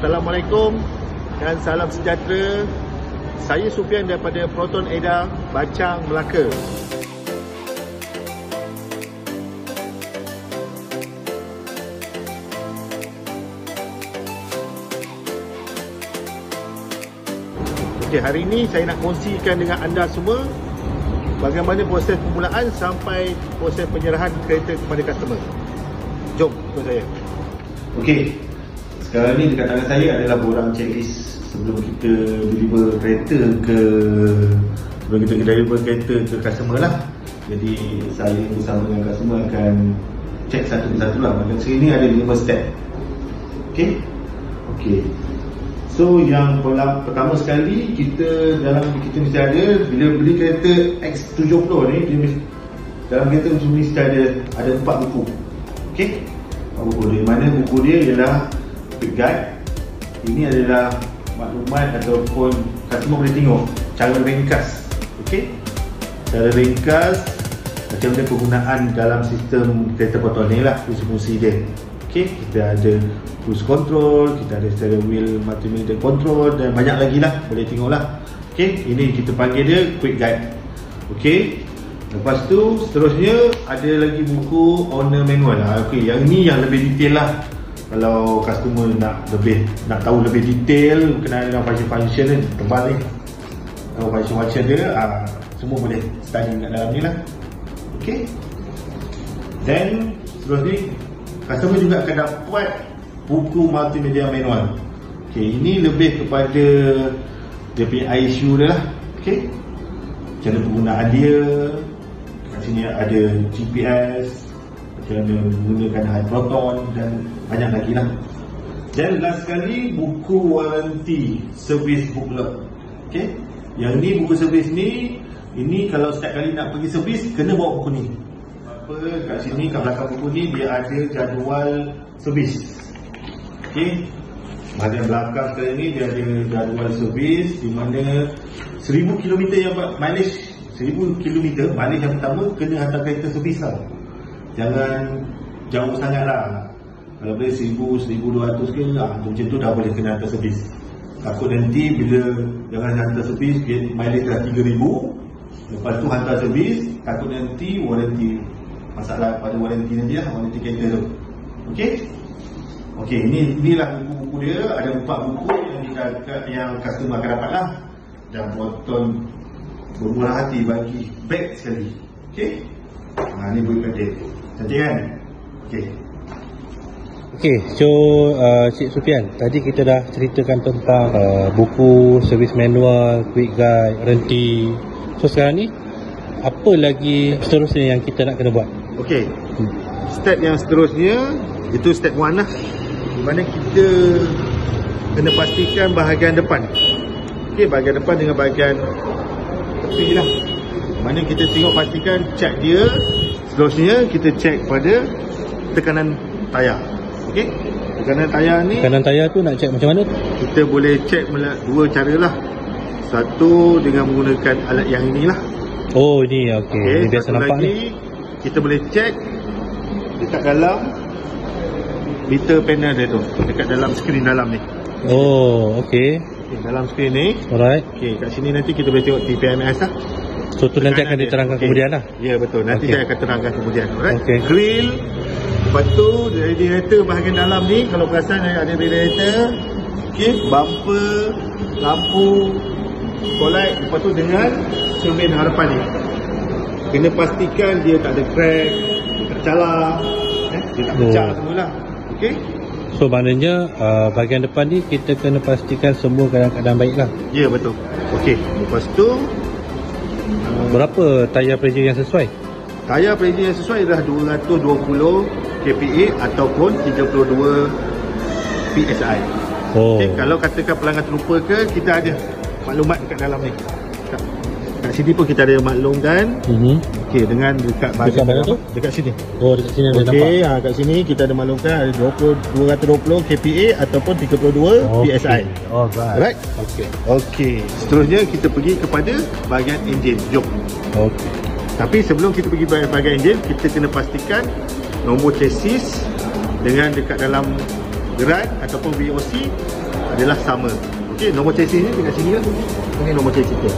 Assalamualaikum dan salam sejahtera. Saya Sufian daripada Proton Eda, Bacang, Melaka. Okey, hari ini saya nak kongsikan dengan anda semua bagaimana proses permulaan sampai proses penyerahan kereta kepada customer. Jom ikut saya. Okey, sekarang ni dekat tangan saya adalah borang checklist sebelum kita deliver kereta ke customer lah. Jadi saya bersama dengan customer akan check satu persatu lah. Macam sini ada 5 step. Okey. So yang pertama sekali kita mesti ada, bila beli kereta X70 ni, dalam kereta mesti ada 4 buku. Okey. Buku dia, mana buku dia ialah quick guide. Ini adalah maklumat ataupun customer boleh tengok cara ringkas. Okey. Cara ringkas macam mana penggunaan dalam sistem kereta Proton ni lah, fungsi-fungsi dia. Okey, kita ada cruise control, kita ada steering wheel multimedia control dan banyak lagi lah, boleh tengok lah. Okey, ini kita panggil dia quick guide. Okey. Lepas tu seterusnya ada lagi buku owner manual lah. Okey, yang ni yang lebih detail lah. Kalau customer nak tahu lebih detail berkenaan dengan function ni, tebal ni. Kalau function dia semua boleh study kat dalam ni lah. Okey. Then seterusnya customer juga akan dapat buku multimedia manual. Okey, ini lebih kepada dia punya issue dia lah. Okey. Cara penggunaan dia. Kat sini ada GPS, macam mana menggunakan high proton dan banyak lagi lah. Dan last sekali buku warranty service booklet. Okey. Yang ni buku servis ni, ini kalau setiap kali nak pergi servis kena bawa buku ni. Kat sini, kat belakang buku ni dia ada jadual servis. Okey. Bahagian belakang sekali ni dia ada jadual servis di mana 1000 km yang mileage, 1000 km mileage yang pertama kena hantar kereta servis lah. Jangan jauh sangat lah. Kalau boleh 1000-1200 ke macam tu dah boleh kena hantar servis. Takut nanti bila jangan hantar servis mileage dah 3000, lepas tu hantar servis, takut nanti warranty, masalah pada warranty nanti lah, warranty kereta tu. Okey, inilah buku-buku dia. Ada 4 buku yang customer akan dapat lah. Dan Proton bermurah hati bagi beg sekali. Okey. Ni buku dia. Cantik kan? Okey, so Cik Sufian, tadi kita dah ceritakan tentang buku, servis manual, quick guide, warranty. So sekarang ni apa lagi seterusnya yang kita nak kena buat? Okey. Step yang seterusnya itu step 1 lah. Di mana kita kena pastikan bahagian depan. Okey, bahagian depan dengan bahagian tepi lah. Mana kita tengok pastikan check dia. Seterusnya kita check pada tekanan tayar. Okey. Tekanan tayar ni, tekanan tayar tu nak check macam mana? Kita boleh check dua cara lah. Satu dengan menggunakan alat yang inilah. Oh, ini okey. Ini biasa nampak lagi, ni. Kita boleh check dekat dalam meter panel dia tu, dekat dalam skrin dalam ni. Oh, okey. Dalam skrin ni. Alright. Okey, kat sini nanti kita boleh tengok TPMS lah. So tu nanti akan diterangkan kemudian lah. Ya, betul. Nanti saya akan terangkan kemudian. Alright. Okay. Grill. Lepas tu radiator bahagian dalam ni, kalau perasan ada radiator. Okey, bumper, lampu, light. Lepas tu dengan cermin harapan ni. Kena pastikan dia tak ada crack, dia tak calar, dia tak pecah semualah. Okey. So maknanya bahagian depan ni kita kena pastikan semua keadaan baik lah. Ya, betul. Okey. Lepas tu berapa tayar pressure yang sesuai? Tayar pressure yang sesuai adalah 220 kPa ataupun 32 PSI. Okay, kalau katakan pelanggan terlupa ke, kita ada maklumat dekat dalam ni. Kat sini pun kita ada maklumkan. Okey, dengan dekat bahagian mana tu? Dekat sini. Oh, dekat sini ada nampak. Okey, kat sini kita ada maklumkan ada 220 kPa ataupun 32 PSI. Alright. Okey. Seterusnya kita pergi kepada bahagian enjin. Jom. Okey. Tapi sebelum kita pergi bahagian enjin, kita kena pastikan nombor chassis dengan dekat dalam Grand ataupun VOC adalah sama. Okey, nombor chassis ni dekat sini lah. Ini nombor chassis dia.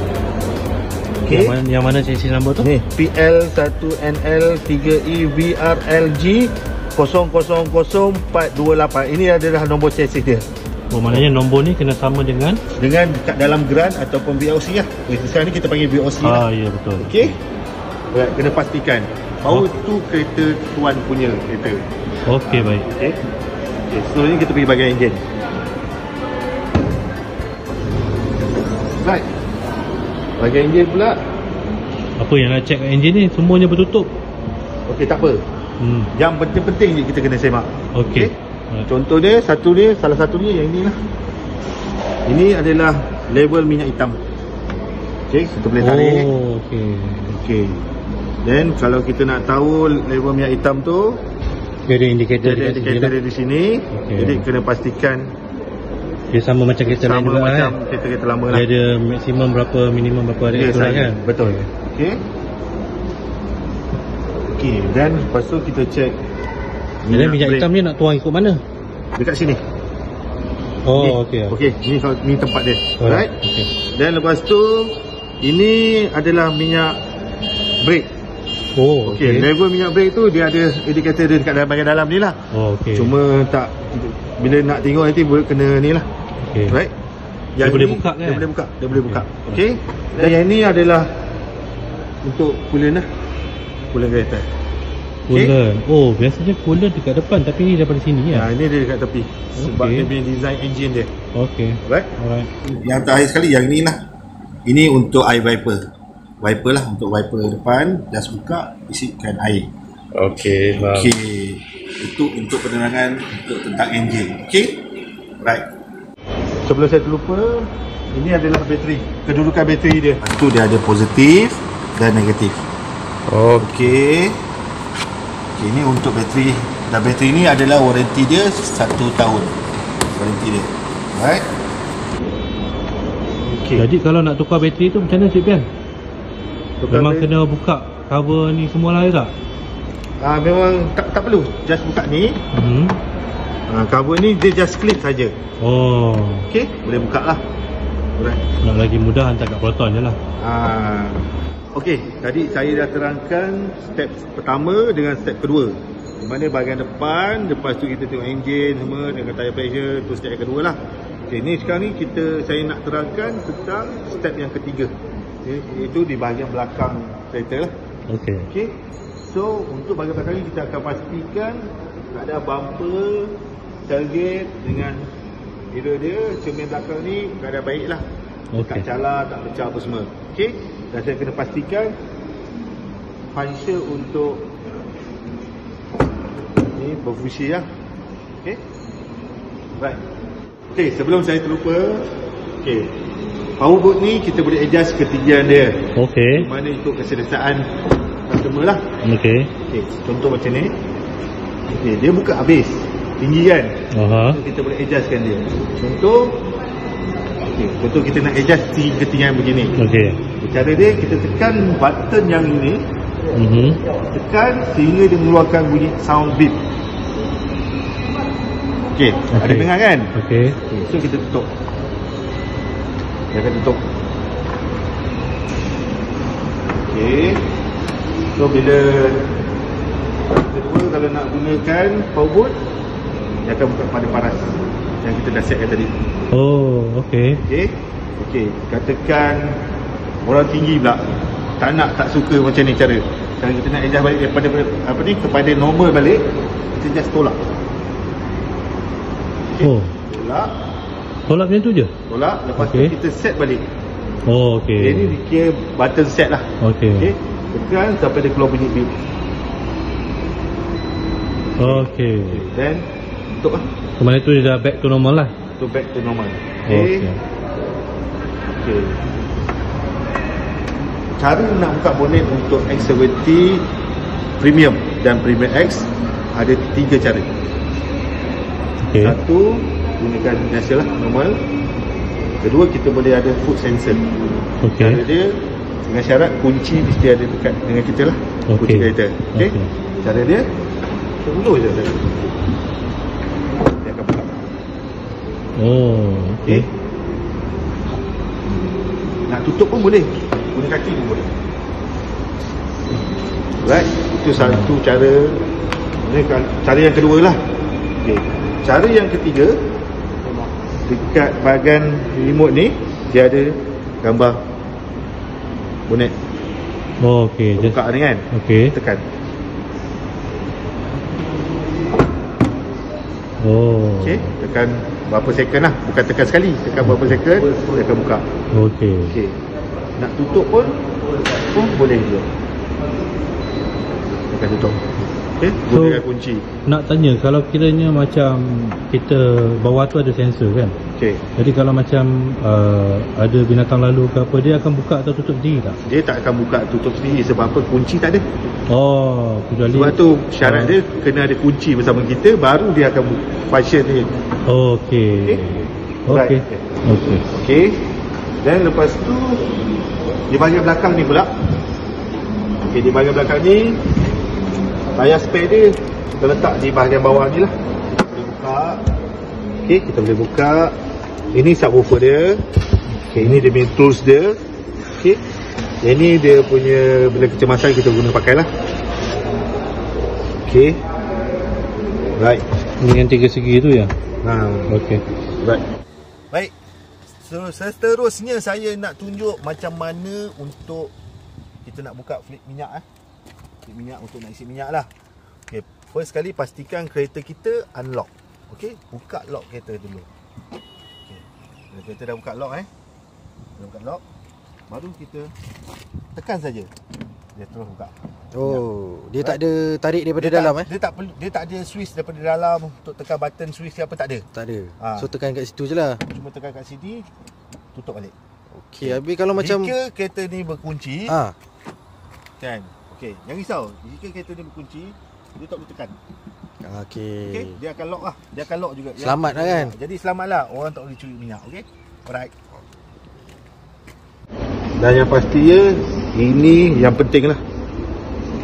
Okey. Yang mana chassis nombor tu? Ni PL1NL3E VRLG 000428. Ini adalah nombor chassis dia. Oh, maknanya nombor ni kena sama dengan Dekat dalam Grand ataupun VOC lah. Sekarang ni kita panggil VOC lah. ya betul. Okey. Right, kena pastikan bahawa tu kereta tuan punya kereta. Okey, baik. Okey. Okey, seterusnya kita pergi bahagian enjin. Right. Bahagian enjin pula. Apa yang nak check kat enjin ni? Semuanya bertutup. Okey, tak apa. Yang penting-penting je kita kena semak. Okey. Contohnya salah satunya yang ni lah. Ini adalah level minyak hitam. Okey, kita boleh tarik. Oh, okey. Okey. Then kalau kita nak tahu level minyak hitam tu, Dia ada indikator dia ada indikator di sini. Okey. Jadi kena pastikan dia sama macam kereta lain sama juga macam kan? kereta-kereta lama Dia lah. ada maksimum berapa, minimum berapa ada Yes, kan? betul. Okey. Okey, dan lepas tu kita check Jadi minyak brake. hitam ni nak tuang ikut mana? Dekat sini. Oh, okey. Okey, ni tempat dia. Alright. Okey. Dan lepas tu ini adalah minyak brake. Oh, Okey, level minyak brake tu dia ada indikator dia dekat dalam bahagian dalam ni lah. Oh, okey. Cuma tak, bila nak tengok nanti kena ni lah. Okey. Right. Dia boleh buka kan? Dia boleh buka. Okey. Dan yang ni adalah untuk coolant lah. Coolant kereta. Coolant. Oh, biasanya coolant dekat depan tapi ni daripada sini ya. Ini dia dekat tepi. Sebab Okey. dia punya design engine dia. Okey. Right. Alright. Yang terakhir sekali yang ni lah. Ini untuk air wiper. Wiper lah, untuk wiper depan. Just buka, isikan air. Okey, faham. Okey. Itu untuk penerangan untuk tentang enjin. Okey. Right. Sebelum saya terlupa, ini adalah bateri. Kedudukan bateri dia. Itu dia ada positif dan negatif. Okey. Okey, ini untuk bateri. Dan bateri ni adalah warranty dia 1 tahun. Warranty dia. Right. Okey. Jadi kalau nak tukar bateri tu macam mana Cik Pian? Tukar Memang bateri. kena buka cover ni semua lah tak? Memang tak perlu. Just buka ni. Cover ni dia just clip saja. Oh, Okey, boleh buka lah. Alright. nak lagi mudah hantar kat peloton je lah. Okey, tadi saya dah terangkan step pertama dengan step kedua. Di mana bahagian depan, lepas tu kita tengok enjin semua dengan tire pressure, tu step yang kedua lah. Okey, ni sekarang ni saya nak terangkan tentang step yang ketiga. Iaitu di bahagian belakang kereta lah. Okey. Okey. So, untuk bahagian belakang ni kita akan pastikan ada bumper, tailgate dengan mirror dia, cermin belakang ni keadaan baik lah. Okey. Tak calar, tak pecah apa semua. Okey. Dan saya kena pastikan puncher untuk ni berfungsi lah. Okey. Right. Okey, sebelum saya terlupa, okey. Power boot ni kita boleh adjust ketinggian dia. Okey. Mana ikut keselesaan customer lah. Okey. Okey, contoh macam ni. Okey, dia buka habis. Tinggi kan? Aha. So, kita boleh adjustkan dia. Contoh, okey, contoh kita nak adjust ketinggian begini. Okey. Cara dia, kita tekan button yang ini, tekan sehingga dia mengeluarkan bunyi sound beep. Okey, ada dengar kan? Okey. Okay, so kita tutup. Dia akan tutup. Okey. So bila kedua kalau nak gunakan power boot, dia akan buka pada paras yang kita dah setkan tadi. Oh, okey. Okey. Okey, katakan orang tinggi pula tak suka macam ni cara. Kalau kita nak adjust balik daripada kepada normal balik, kita just tolak. Okay. Oh. Tolak macam tu je? Tolak, lepas tu kita set balik. Oh, okey. Ini dikira button set lah. Okey. Okey. Tekan sampai dia keluar bunyi beep. Okey. Then tutup lah. Kemana tu dia dah back to normal lah? To back to normal. Okey. Okey. Cara nak buka bonet untuk X70 Premium dan Premium X ada 3 cara. Okey. Satu, gunakan biasalah normal. Kedua, kita boleh ada foot sensor. Okey. Cara dia dengan syarat kunci mesti ada dekat dengan kita lah. Kunci Okey. kereta. Okey. Okey. Cara dia, kita ulur je. Dia akan buka. Oh, Okey. Nak tutup pun boleh. Guna kaki pun boleh. Right, itu satu cara. Ini cara yang kedua lah. Okey. Cara yang ketiga, dekat bahagian remote ni dia ada gambar bonet. Oh, okey. Buka ni kan. Okey. Tekan. Oh. Okey, tekan berapa second lah. Bukan tekan sekali, tekan berapa second dia akan buka. Okey. Okey. Nak tutup pun boleh juga. Tekan tutup. Okey, So, gunakan kunci. Nak tanya, kalau kiranya macam kita bawah tu ada sensor kan? Okey. Jadi kalau macam ada binatang lalu ke apa, dia akan buka atau tutup sendiri tak? Dia tak akan buka tutup sendiri sebab apa? Kunci tak ada. Oh, kecuali Sebab tu syarat dia kena ada kunci bersama kita, baru dia akan function ni. Oh, okey. Okey. Right. Okey. Okey. Dan lepas tu di bahagian belakang ni pula. Okey, di bahagian belakang ni layar spare dia kita letak di bahagian bawah ni lah. Kita boleh buka. Okey, kita boleh buka. Ini subwoofer dia. Okey, ini dia punya tools dia. Okey. Yang ni dia punya bila kecemasan kita guna pakai lah. Okey. Right. Ini yang 3 segi tu ya? Okey. Right. Baik. So, seterusnya saya nak tunjuk macam mana untuk kita nak buka flip minyak Flip minyak untuk nak isi minyak lah. Okey, first kali pastikan kereta kita unlock. Okey, buka lock kereta dulu. Okey. Bila kereta dah buka lock dah buka lock, baru kita tekan saja. Dia terus buka. Oh, dia tak ada tarik daripada dalam Dia tak ada switch daripada dalam untuk tekan button switch ke apa, tak ada. Tak ada. So tekan kat situ je lah. Cuma tekan kat sini, tutup balik. Okey, habis kalau macam jika kereta ni berkunci, kan. Okey, jangan risau. Jika kereta ni berkunci, dia tak boleh tekan. Okey, dia akan lock lah. Dia akan lock juga. Selamat lah kan. Jadi selamatlah, orang tak boleh curi minyak. Okey. Alright. Dan yang pastinya ini yang penting lah.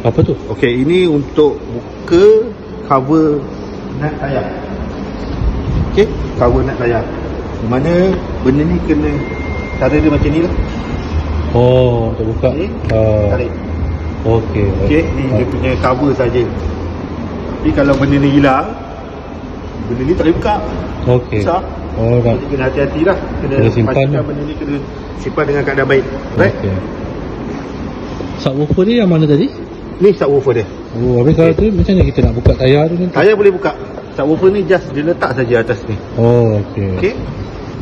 Apa tu? Okey, ini untuk buka cover nut tayar. Okey, cover nut tayar. Di mana benda ni kena, cara dia macam ni lah. Oh, untuk buka. Ni, tarik. Okey. Okey, ni dia punya cover saja. Tapi kalau benda ni hilang, benda ni tak boleh buka. Okey. Susah. Oh, Jadi kena hati-hati lah. Kena simpan pastikan lah. benda ni kena simpan dengan keadaan baik. Right? Okey. Subwoofer dia yang mana tadi? Ni subwoofer dia. Oh, habis kalau tu macam mana kita nak buka tayar tu nanti? Tayar boleh buka. Subwoofer ni just dia letak saja atas ni. Oh, okey. Okey?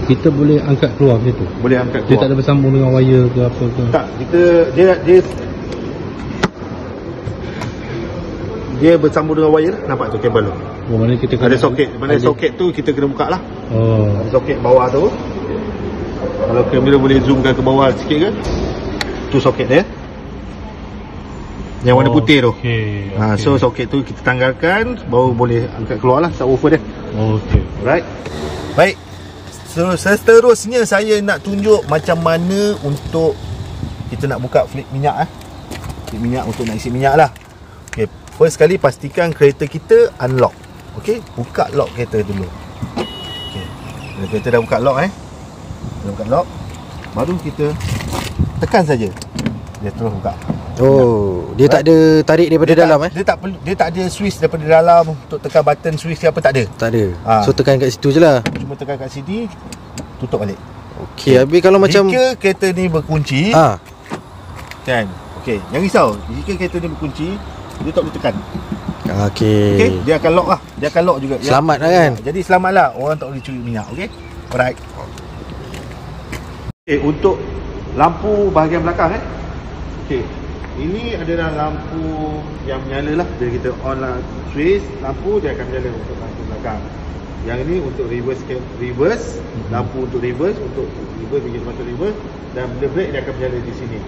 Kita boleh angkat keluar macam tu? Boleh angkat Dia keluar. tak ada bersambung dengan wire ke apa ke? Tak, dia bersambung dengan wire. Nampak tu kabel tu. Oh, mana kita Ada soket. Mana soket tu kita kena buka lah. Oh. Ada soket bawah tu. Kalau kamera boleh zoomkan ke bawah sikit ke? Tu soket dia. Yang warna putih tu. Okey. So soket tu kita tanggalkan, baru boleh angkat keluar lah subwoofer dia. Okey. Alright. Baik. So, seterusnya saya nak tunjuk macam mana untuk kita nak buka flip minyak Flip minyak untuk nak isi minyak lah. Okay, first kali pastikan kereta kita unlock. Okay, buka lock kereta dulu. Okay, bila kereta dah buka lock dah buka lock, baru kita tekan saja. Dia terus buka. Oh, dia tak ada tarik daripada dalam Dia tak ada switch daripada dalam untuk tekan button switch ke apa, tak ada. Tak ada. So tekan kat situ je lah. Cuma tekan kat sini, tutup balik. Okey, habis kalau macam jika kereta ni berkunci, kan. Okey, jangan risau. Jika kereta ni berkunci, dia tak boleh tekan. Okey, dia akan lock lah. Dia akan lock juga. Selamat lah kan. Jadi selamatlah, orang tak boleh curi minyak. Okey. Alright. Okey, untuk lampu bahagian belakang okey. Ini adalah lampu yang menyala lah. Bila kita on lah switch lampu, dia akan menyala untuk lampu belakang. Yang ini untuk reverse, lampu untuk reverse, bila masuk reverse, dan bila brake dia akan menyala di sini.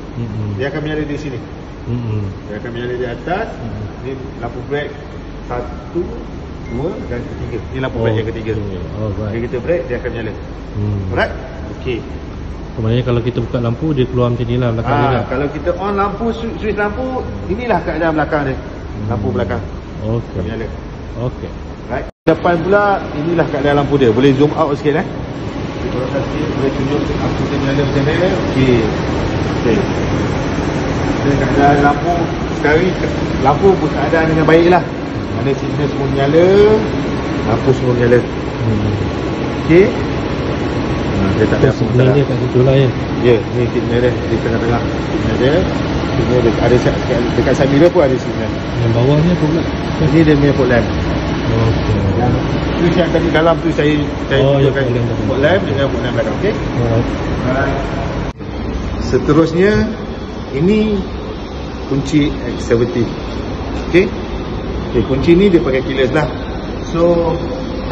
Dia akan menyala di sini. Dia akan menyala di atas. Ini lampu brake 1, 2 dan ketiga. Ini lampu brake yang ketiga. Bila kita brake, dia akan menyala. Alright? Okey. Maknanya kalau kita buka lampu, dia keluar macam ni lah belakang dia. Kalau kita on lampu, switch lampu, inilah keadaan belakang dia. Lampu belakang. Okey. Menyala. Okey. Right. Depan pula, inilah keadaan lampu dia. Boleh zoom out sikit Kalau kasih boleh tunjuk lampu dia nyala macam mana. Okey. Ini keadaan lampu sekarang ni, lampu berkeadaan dengan baik lah. Mana signal semua nyala, lampu semua nyala. Okey. Dia tak ada apa masalah. Dia kat situ lah ya. Ya, ni signal dia di tengah-tengah. Signal dia. Signal dia ada dekat side mirror pun ada signal. Yang bawah ni apa pula? Ini dia punya port lamp. Okey. Yang switch yang tadi dalam tu saya tunjukkan port lamp dengan port lamp belakang. Okey. Alright. Seterusnya ini kunci X70. Okey. Okey, kunci ni dia pakai keyless lah. So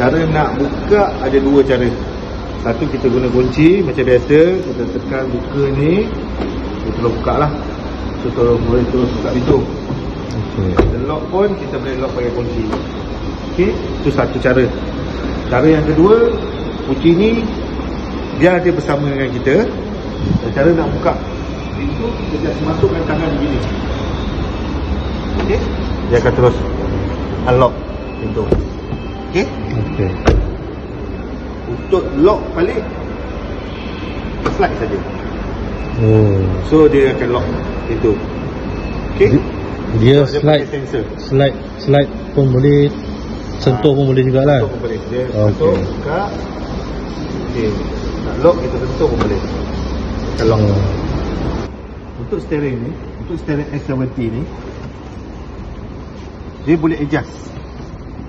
cara nak buka ada dua cara. Satu, kita guna kunci macam biasa, kita tekan buka ni, kita terus buka lah. So boleh terus buka pintu. Kita lock pun kita boleh lock pakai kunci. Okey, itu satu cara. Cara yang kedua, kunci ni biar dia bersama dengan kita. Dan cara nak buka pintu, kita just masukkan tangan begini. Okey, dia akan terus unlock pintu. Okey. Okey. Untuk lock balik, slide saja. Oh. So dia akan lock pintu. Okey. Dia So, slide, pakai sensor. slide pun boleh, sentuh pun boleh jugalah. Sentuh pun boleh. Dia Okey. masuk, buka. Okey. Nak lock kita sentuh pun boleh. Akan lock. Untuk steering ni, untuk steering X70 ni, dia boleh adjust.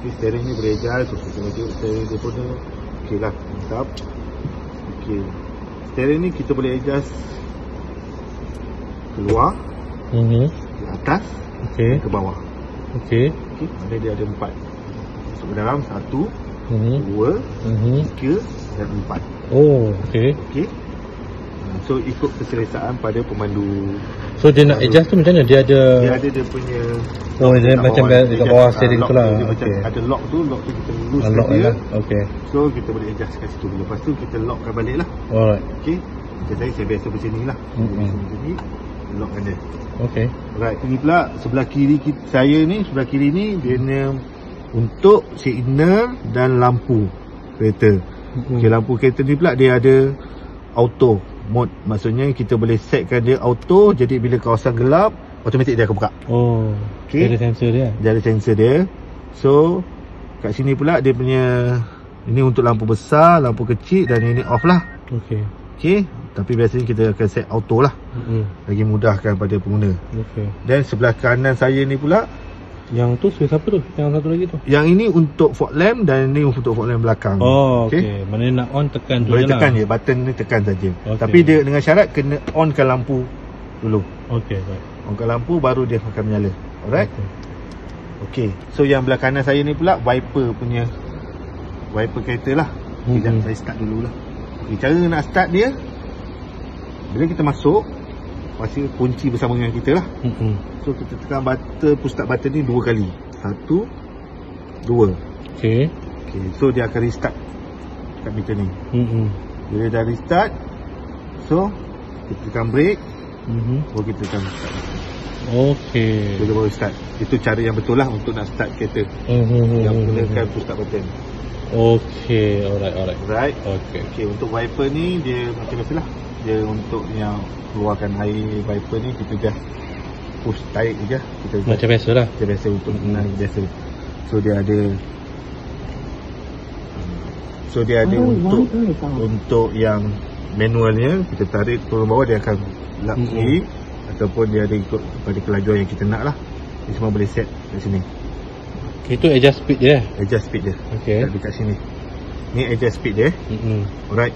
Okay, steering ni boleh adjust. So, kita tengok steering dia pun okey lah, mantap. Okey. Steering ni kita boleh adjust keluar, ke atas, Okey. ke bawah. Okey. Okey, mana dia ada 4. Masuk ke dalam 1, 2, 3 dan 4. Oh, okey. Okey. So ikut keselesaan pada pemandu. So dia nak adjust tu macam mana? Dia ada Dia punya dia macam dekat bawah steering tu lah. Dia macam Okey. ada lock tu kita loose Unlock dia. lah. Okey. So kita boleh adjust kat situ. Lepas tu kita lockkan balik lah. Alright. Okey. Macam saya biasa macam ni lah. Macam ni, lockkan dia. Okey. Right, ini pula sebelah kiri saya ni, sebelah kiri ni dia untuk signal dan lampu kereta. Okey, lampu kereta ni pula dia ada auto mode. Maksudnya kita boleh setkan dia auto, jadi bila kawasan gelap automatik dia akan buka. Oh. Okey. Dia ada sensor dia. Dia ada sensor dia. So kat sini pula dia punya, ini untuk lampu besar, lampu kecil dan ini off lah. Okey. Okey, tapi biasanya kita akan set auto lah. Bagi mudahkan pada pengguna. Okey. Dan sebelah kanan saya ni pula, Yang tu siapa tu? Yang satu lagi tu? yang ini untuk fog lamp dan ini untuk fog lamp belakang. Oh, okey. Mana nak on tekan tu Boleh je lah. tekan je, button ni tekan saja. Okey. Tapi dia dengan syarat kena onkan lampu dulu. Okey, baik. Onkan lampu baru dia akan menyala. Alright? Okey. So yang belah kanan saya ni pula wiper punya, wiper kereta lah. Sekejap saya start dulu lah. Okay, cara nak start dia, bila kita masuk, pasti kunci bersama dengan kita lah. So kita tekan button, push start button ni 2 kali. 1, 2. Okey. Okay, so dia akan restart kat meter ni. Bila dah restart, so kita tekan brake, baru kita tekan start. Okey. Bila baru start. Itu cara yang betul lah untuk nak start kereta. Yang gunakan push start button. Okey, alright. Right? Okey. Okay, untuk wiper ni dia macam biasa lah. Dia untuk yang keluarkan air, wiper ni kita just push tarik je. Kita Macam biasa lah. macam biasa untuk naik biasa. So dia ada untuk yang manualnya, kita tarik turun bawah dia akan lap kiri, ataupun dia ada ikut pada kelajuan yang kita nak lah. Dia semua boleh set kat sini. Itu adjust speed dia. Adjust speed dia. Okey. Dekat sini. Ni adjust speed dia. Alright.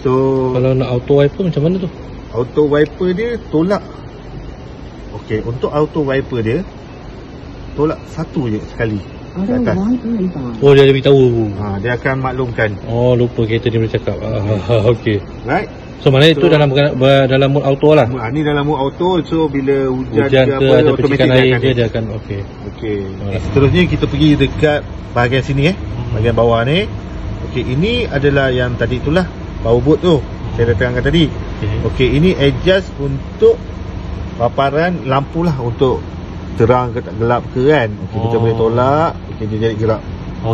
So Kalau nak auto wiper macam mana tu? auto wiper dia tolak. Okey, untuk auto wiper dia tolak satu je sekali ke atas. Oh, dia ada beritahu. Dia akan maklumkan. Oh, lupa kereta dia boleh cakap. Okey. Right? So maknanya itu dalam mode auto lah. Ni dalam mode auto. So bila hujan Hujan ke ke apa, ada automatik percikan air ke dia akan okey. Okey. Seterusnya kita pergi dekat bahagian sini bahagian bawah ni. Okey, ini adalah yang tadi itulah power boot tu. Saya dah terangkan tadi. Okey, ini adjust untuk paparan lampu lah, untuk terang ke tak gelap ke kan. Okey, kita boleh tolak. Okey, dia jadi gerak.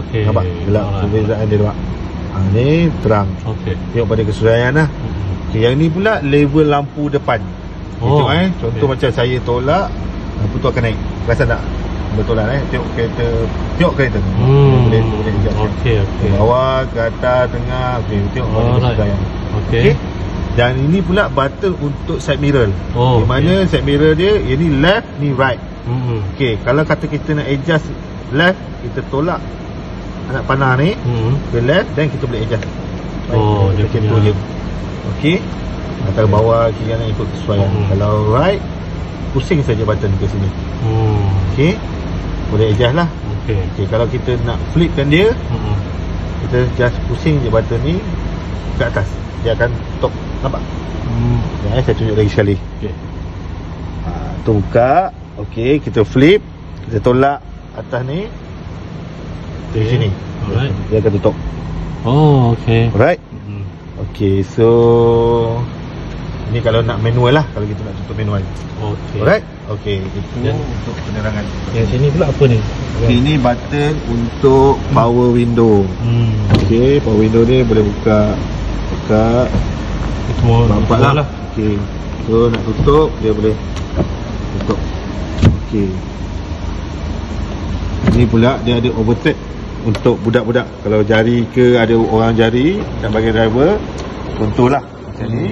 Okey. Nampak? Gelap. Perbezaan dia nampak. Ni terang. Okey. Tengok pada kesesuaian lah. Okay, yang ni pula level lampu depan. Contoh contoh macam saya tolak, lampu tu akan naik. Perasan tak? Betul lah tengok kereta. Tengok kereta. Boleh adjust. Okey. Bawah, ke atas, tengah. Okey, tengok pada kesesuaian. Okey. Dan ini pula button untuk side mirror. Di mana side mirror dia, yang ni left, ni right. Okey, kalau kata kita nak adjust left, kita tolak anak panah ni ke left, dan kita boleh adjust. Dia macam tu je. Okey, antara bawah kiri kanan ikut kesesuaian. Kalau right, pusing saja button ke sini. Okey, boleh adjust lah. Okey, kalau kita nak flipkan dia, kita just pusing je button ni ke atas, dia akan top. Nampak? Saya tunjuk lagi sekali. Tu buka. Okey, kita flip, kita tolak atas ni dari sini. Dia akan tutup. Okey. Alright. Okey, so ni kalau nak manual lah, kalau kita nak tutup manual. Alright. Okey, itu untuk penerangan. Yang sini pula apa ni? Ini button untuk power window. Okey, power window ni boleh buka. Semua nampak lah. Okey, so nak tutup, dia boleh tutup. Okey, ini pula dia ada overtake untuk budak-budak. Kalau jari ke, ada orang jari nak bagi driver, contohlah macam ni,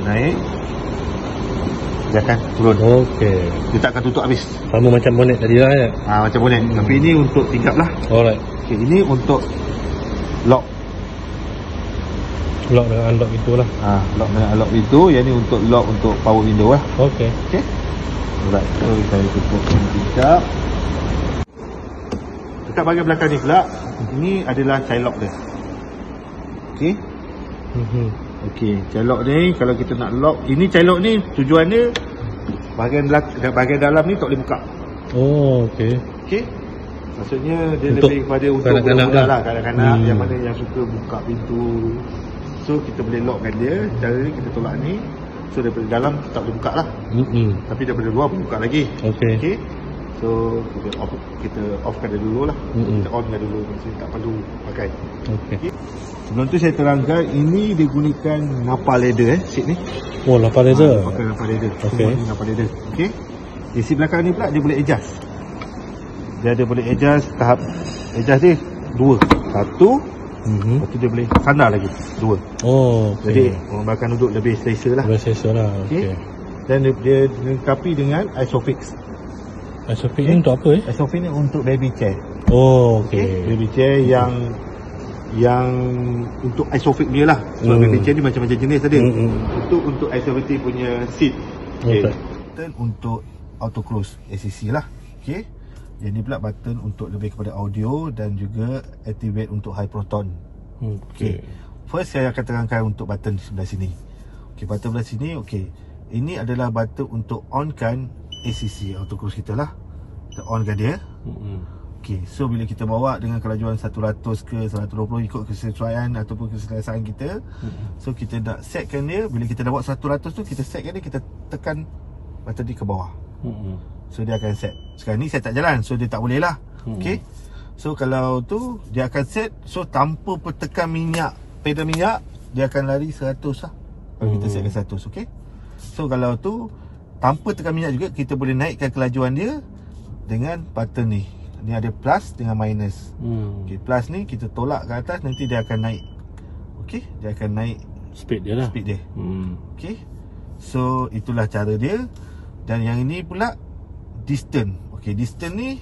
naik, dia akan turun. Okey, dia tak akan tutup habis. Sama macam bonet tadi lah ya? Macam bonet. Tapi ini untuk tingkap lah. Alright. Okey, ini untuk lock dengan unlock itulah. Lock dengan unlock itu. Yang ni untuk lock untuk power window lah. Okey. Alright, so saya tutup tingkap. Dekat bahagian belakang ni pula, ini adalah child lock dia. Okey. Okey, child lock ni kalau kita nak lock, ini child lock ni tujuannya bahagian dalam ni tak boleh buka. Okey. Okey. Maksudnya dia untuk lebih kepada untuk budak-budak lah, kanak-kanak yang mana yang suka buka pintu. So kita boleh lockkan dia. Cara ni kita tolak ni, so daripada dalam tak boleh buka lah. Tapi daripada luar boleh buka lagi. Okey. So kita offkan dia dulu lah. Kita onkan dulu, maksudnya tak perlu pakai. Okey. Sebelum tu saya terangkan, ini digunakan napa leather seat ni. Napa leather. Pakai napa leather. Okey. Napa leather. Okey. Di seat belakang ni pula dia boleh adjust. Dia ada boleh adjust tahap adjust dia 2. 1. Lepas tu dia boleh sandar lagi 2. Jadi orang belakang duduk lebih selesa lah. Okey. Dan dia dilengkapi dengan Isofix. Isofix ni untuk apa Isofix ni untuk baby chair. Okey. Baby chair yang untuk Isofix dia lah. Sebab baby chair ni macam-macam jenis ada. Itu untuk Isofix punya seat. Okey. Button untuk auto close ACC lah. Okey. Yang ni pula button untuk lebih kepada audio dan juga activate untuk high proton. Okey. First saya akan terangkan untuk button sebelah sini. Okey, button sebelah sini, okey. Ini adalah button untuk onkan ACC, auto close kita lah. Kita onkan dia. Okey, so bila kita bawa dengan kelajuan 100 ke 120 ikut kesesuaian ataupun keselesaan kita. So kita nak setkan dia, bila kita dah buat 100 tu kita setkan dia, kita tekan button ni ke bawah. So dia akan set. Sekarang ni saya tak jalan, so dia tak boleh lah. Okey. So kalau tu dia akan set, so tanpa tekan minyak, pedal minyak, dia akan lari 100 lah. Kalau kita setkan 100, okey. So kalau tu tanpa tekan minyak juga, kita boleh naikkan kelajuan dia dengan button ni. Ni ada plus dengan minus. Okey, plus ni kita tolak ke atas, nanti dia akan naik. Okey, dia akan naik speed dia lah. Speed dia. Okey. So itulah cara dia. Dan yang ini pula distance. Okey, distance ni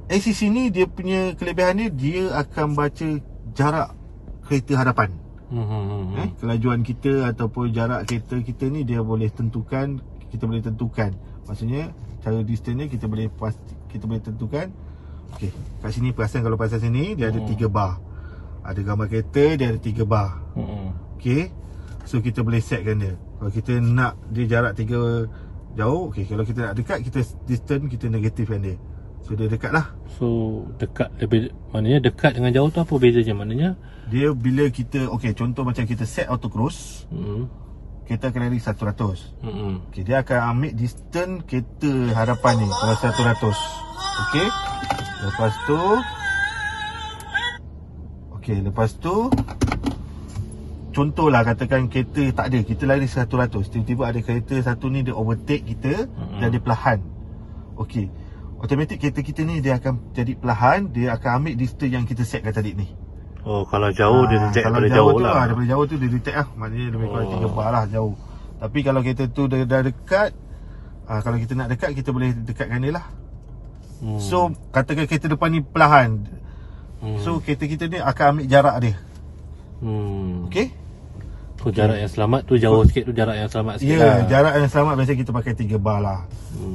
ACC ni dia punya kelebihan dia akan baca jarak kereta hadapan. Kelajuan kita ataupun jarak kereta kita ni dia boleh tentukan, kita boleh tentukan. Maksudnya cara distance ni kita boleh tentukan. Okey, kat sini perasan, kalau perasan sini dia ada 3 bar. Ada gambar kereta, dia ada 3 bar. Okey. So kita boleh setkan dia. Kalau kita nak dia jarak 3 jauh, okey. Kalau kita nak dekat, kita distance kita negatifkan dia. So dia dekat lah. So dekat lebih, maknanya dekat dengan jauh tu apa bezanya? Maknanya dia bila kita, okey, contoh macam kita set auto cruise, kita akan lari 100. Okey, dia akan ambil distance kereta hadapan ni kalau 100. Okey. Lepas tu Okey, lepas tu contohlah katakan kereta tak ada, kita lari 100, tiba-tiba ada kereta satu ni dia overtake kita dan dia perlahan. Okey, automatik kereta kita ni dia akan jadi perlahan, dia akan ambil distance yang kita setkan tadi ni. Oh, kalau jauh dia detect kalau daripada jauh jauh tu, lah. daripada jauh tu dia detect lah. Maknanya lebih kurang 3 bar lah jauh. Tapi kalau kereta tu dah dekat, kalau kita nak dekat, kita boleh dekatkan dia lah. So katakan kereta depan ni perlahan, so kereta kita ni akan ambil jarak dia. Okey. So jarak yang selamat tu jauh sikit, tu jarak yang selamat sikit lah. Jarak yang selamat biasa kita pakai 3 bar lah.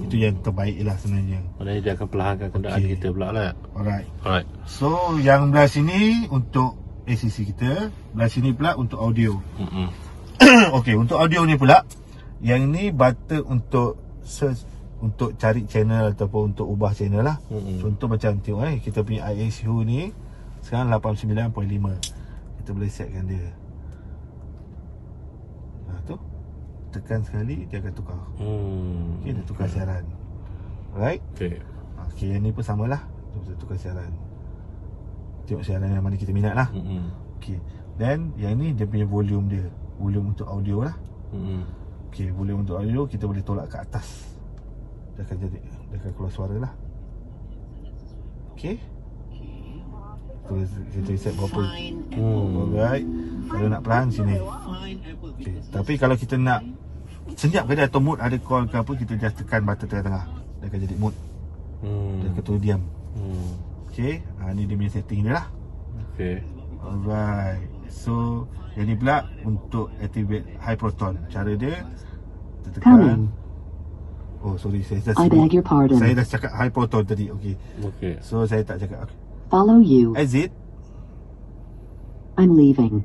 Itu yang terbaik lah sebenarnya. Maknanya dia akan perlahankan kenderaan kita pula lah. Alright. So yang belah sini untuk ACC kita, belah sini pula untuk audio. Okey, untuk audio ni pula, yang ni button untuk search, untuk cari channel ataupun untuk ubah channel lah. Contoh macam tengok kita punya ISU ni sekarang 89.5. Kita boleh setkan dia. Tu tekan sekali dia akan tukar. Okey, dia tukar siaran. Alright. Okey, yang ni pun samalah. Kita tukar siaran. Tengok siaran yang mana kita minat lah. Okey. Dan yang ni dia punya volume dia. Volume untuk audio lah. Okey, volume untuk audio kita boleh tolak ke atas. Dia akan jadi, dia akan keluar suara lah. Okey. Terus kita set berapa. Alright. Kalau nak perlahan sini. Okay. Tapi kalau kita nak senyap ke dia atau mood ada call ke apa, kita just tekan button tengah-tengah. Dia akan jadi mood. Dia akan terus diam. Okay. Ni dia punya setting dia lah. Okay. Alright. So yang ni pula untuk activate high proton. Cara dia kita tekan. Oh sorry, saya dah cakap high proton tadi. Okay. So saya tak cakap. Follow you. Exit. I'm leaving.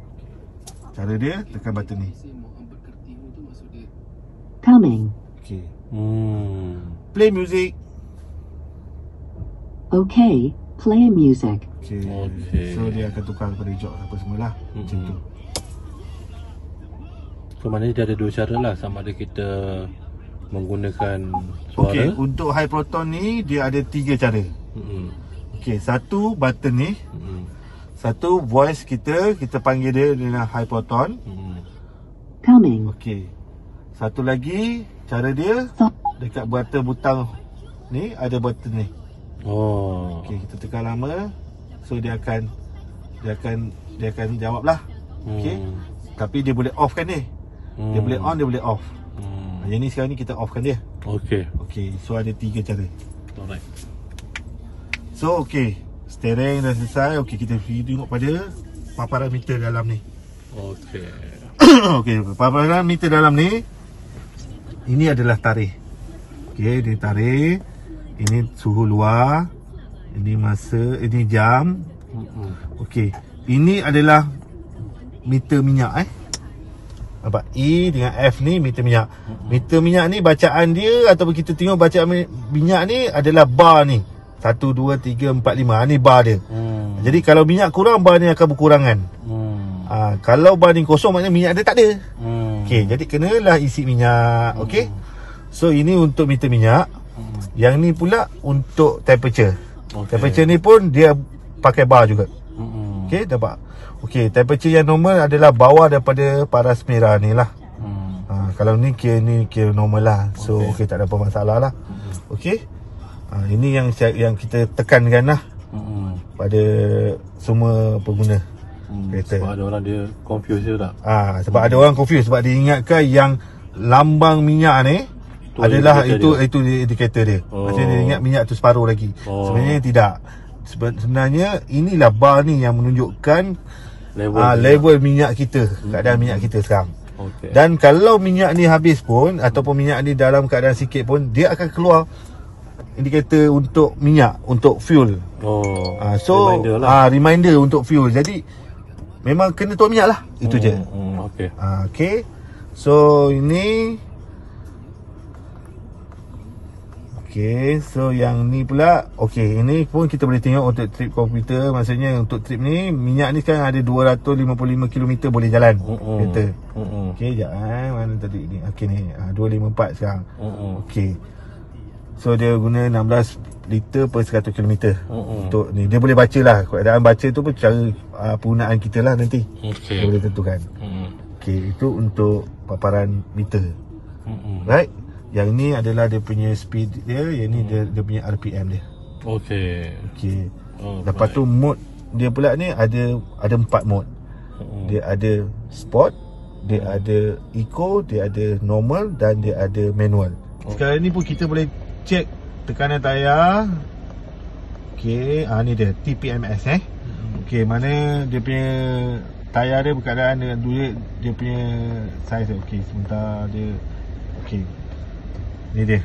Cara dia tekan button ni. Coming. Okay. Play music. Okay, play music. Okay. So dia akan tukar kepada jog apa semualah. Macam tu. So maknanya dia ada dua cara lah, sama ada kita menggunakan suara. Okey, untuk high proton ni dia ada 3 cara. Okey, satu button ni. Satu voice kita panggil dia dengan high proton. Coming. Okey. Satu lagi cara dia dekat butang ni ada button ni. Okey, kita tekan lama. So dia akan jawablah. Okey. Tapi dia boleh off kan dia. Dia boleh on, dia boleh off. Yang ni sekarang ni kita off kan dia. Okey, so ada 3 cara. Alright. So okey, steering dah selesai. Okey, kita tengok pada paparan meter dalam ni. Okey, paparan meter dalam ni, ini adalah tarikh. Okey, dia tarikh. Ini suhu luar. Ini masa, ini jam. Okey, ini adalah meter minyak Nampak? E dengan F ni meter minyak. Meter minyak ni bacaan dia ataupun kita tengok bacaan minyak ni adalah bar ni. 1, 2, 3, 4, 5. Ni bar dia. Jadi kalau minyak kurang, bar ni akan berkurangan. Kalau bar ni kosong, maknanya minyak dia tak ada. Okey, jadi kenalah isi minyak. Okey. So ini untuk meter minyak. Yang ni pula untuk temperature. Temperature ni pun dia pakai bar juga. Okey, dapat. Okey, temperature yang normal adalah bawah daripada paras merah ni lah. Kalau ni kira normal lah. So okey, tak ada apa masalah lah. Okey. Ini yang kita tekankan lah pada semua pengguna kereta. Sebab ada orang dia confuse je tak? Sebab ada orang confuse. Sebab dia ingatkan yang lambang minyak ni adalah itu indikator dia. Maksudnya dia ingat minyak tu separuh lagi. Sebenarnya tidak. Sebenarnya inilah bar ni yang menunjukkan level minyak kita, keadaan minyak kita sekarang. Dan kalau minyak ni habis pun, ataupun minyak ni dalam keadaan sikit pun, dia akan keluar indikator untuk minyak, untuk fuel. So reminder lah. Reminder untuk fuel. Jadi memang kena tuang minyak lah. Itu je. Okay. So ini okay, so yang ni pula. Okay, ini pun kita boleh tengok untuk trip komputer. Maksudnya untuk trip ni, minyak ni sekarang ada 255 km boleh jalan kereta. Okay, sekejap mana tadi ni. Okay ni 254 sekarang. Okay. So dia guna 16 liter per 100 km. Untuk ni dia boleh baca lah. Keadaan baca tu pun cara penggunaan kita lah nanti. Dia boleh tentukan. Okey, itu untuk paparan meter. Right. Yang ni adalah dia punya speed dia, yang ni dia punya RPM dia. Okey. Lepas tu mode dia pula ni ada 4 mode. Dia ada sport, dia ada eco, dia ada normal dan dia ada manual. Sekarang ni pun kita boleh cek tekanan tayar. Okey, ni dia TPMS Okey, mana dia punya tayar dia berkeadaan dengan dia punya saiz. Okey, sebentar dia. Okey. Ni dia.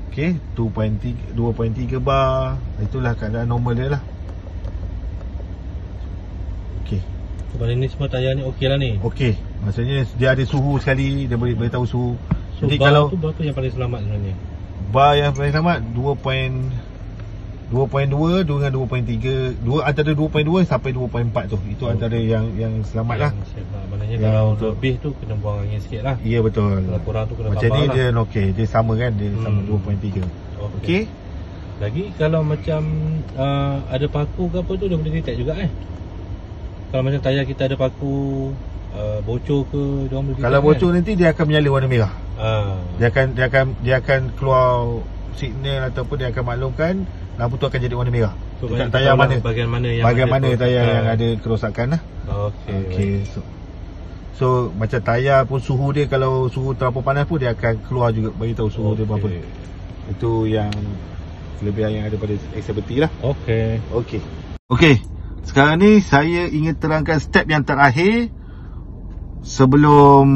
Okey, 2.3 bar. Itulah keadaan normal dia lah. Okey. Sebab ni semua tayar ni okey lah ni. Okey. Maksudnya dia ada suhu sekali, dia boleh beritahu suhu. So jadi bar kalau tu berapa yang paling selamat sebenarnya? Bar yang paling selamat 2.2 dengan 2.3, antara 2.2 sampai 2.4 tu. Itu antara yang selamat lah. Maknanya kalau lebih tu kena buang angin sikit lah. Ya, betul. Kalau kurang tu kena macam ni lah. dia okey, dia sama kan, dia sama 2.3. Okey. Lagi kalau macam ada paku ke apa tu dia boleh detect juga Kalau macam tayar kita ada paku bocor ke, dia boleh detect. Kalau bocor nanti dia akan menyala warna merah. Dia akan keluar signal ataupun dia akan maklumkan lampu tu akan jadi warna merah. So, dekat tayar mana, bahagian mana tayar yang ada kerosakan lah. Okey. So macam tayar pun suhu dia, kalau suhu terlalu panas pun dia akan keluar juga, bagi tahu suhu dia berapa. Itu yang kelebihan yang ada pada X70 lah. Okey. Sekarang ni saya ingin terangkan step yang terakhir sebelum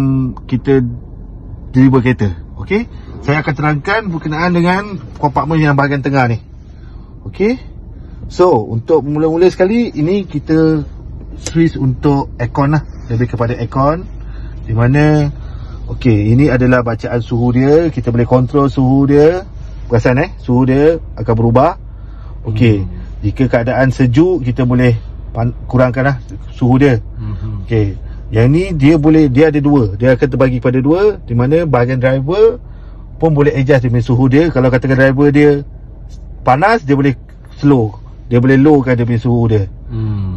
kita deliver kereta. Okey. Saya akan terangkan berkenaan dengan kompartmen yang bahagian tengah ni. Okey. So, untuk mula-mula sekali ini kita switch untuk aircon lah. Lebih kepada aircon, di mana okey, ini adalah bacaan suhu dia. Kita boleh kontrol suhu dia. Perasan suhu dia akan berubah. Okey. Jika keadaan sejuk, kita boleh kurangkan lah suhu dia. Okey. Yang ni dia ada dua. Dia akan terbagi pada dua, di mana bahagian driver pun boleh adjust dia punya suhu dia. Kalau katakan driver dia panas, dia boleh slow. Dia boleh lowkan dia punya suhu dia.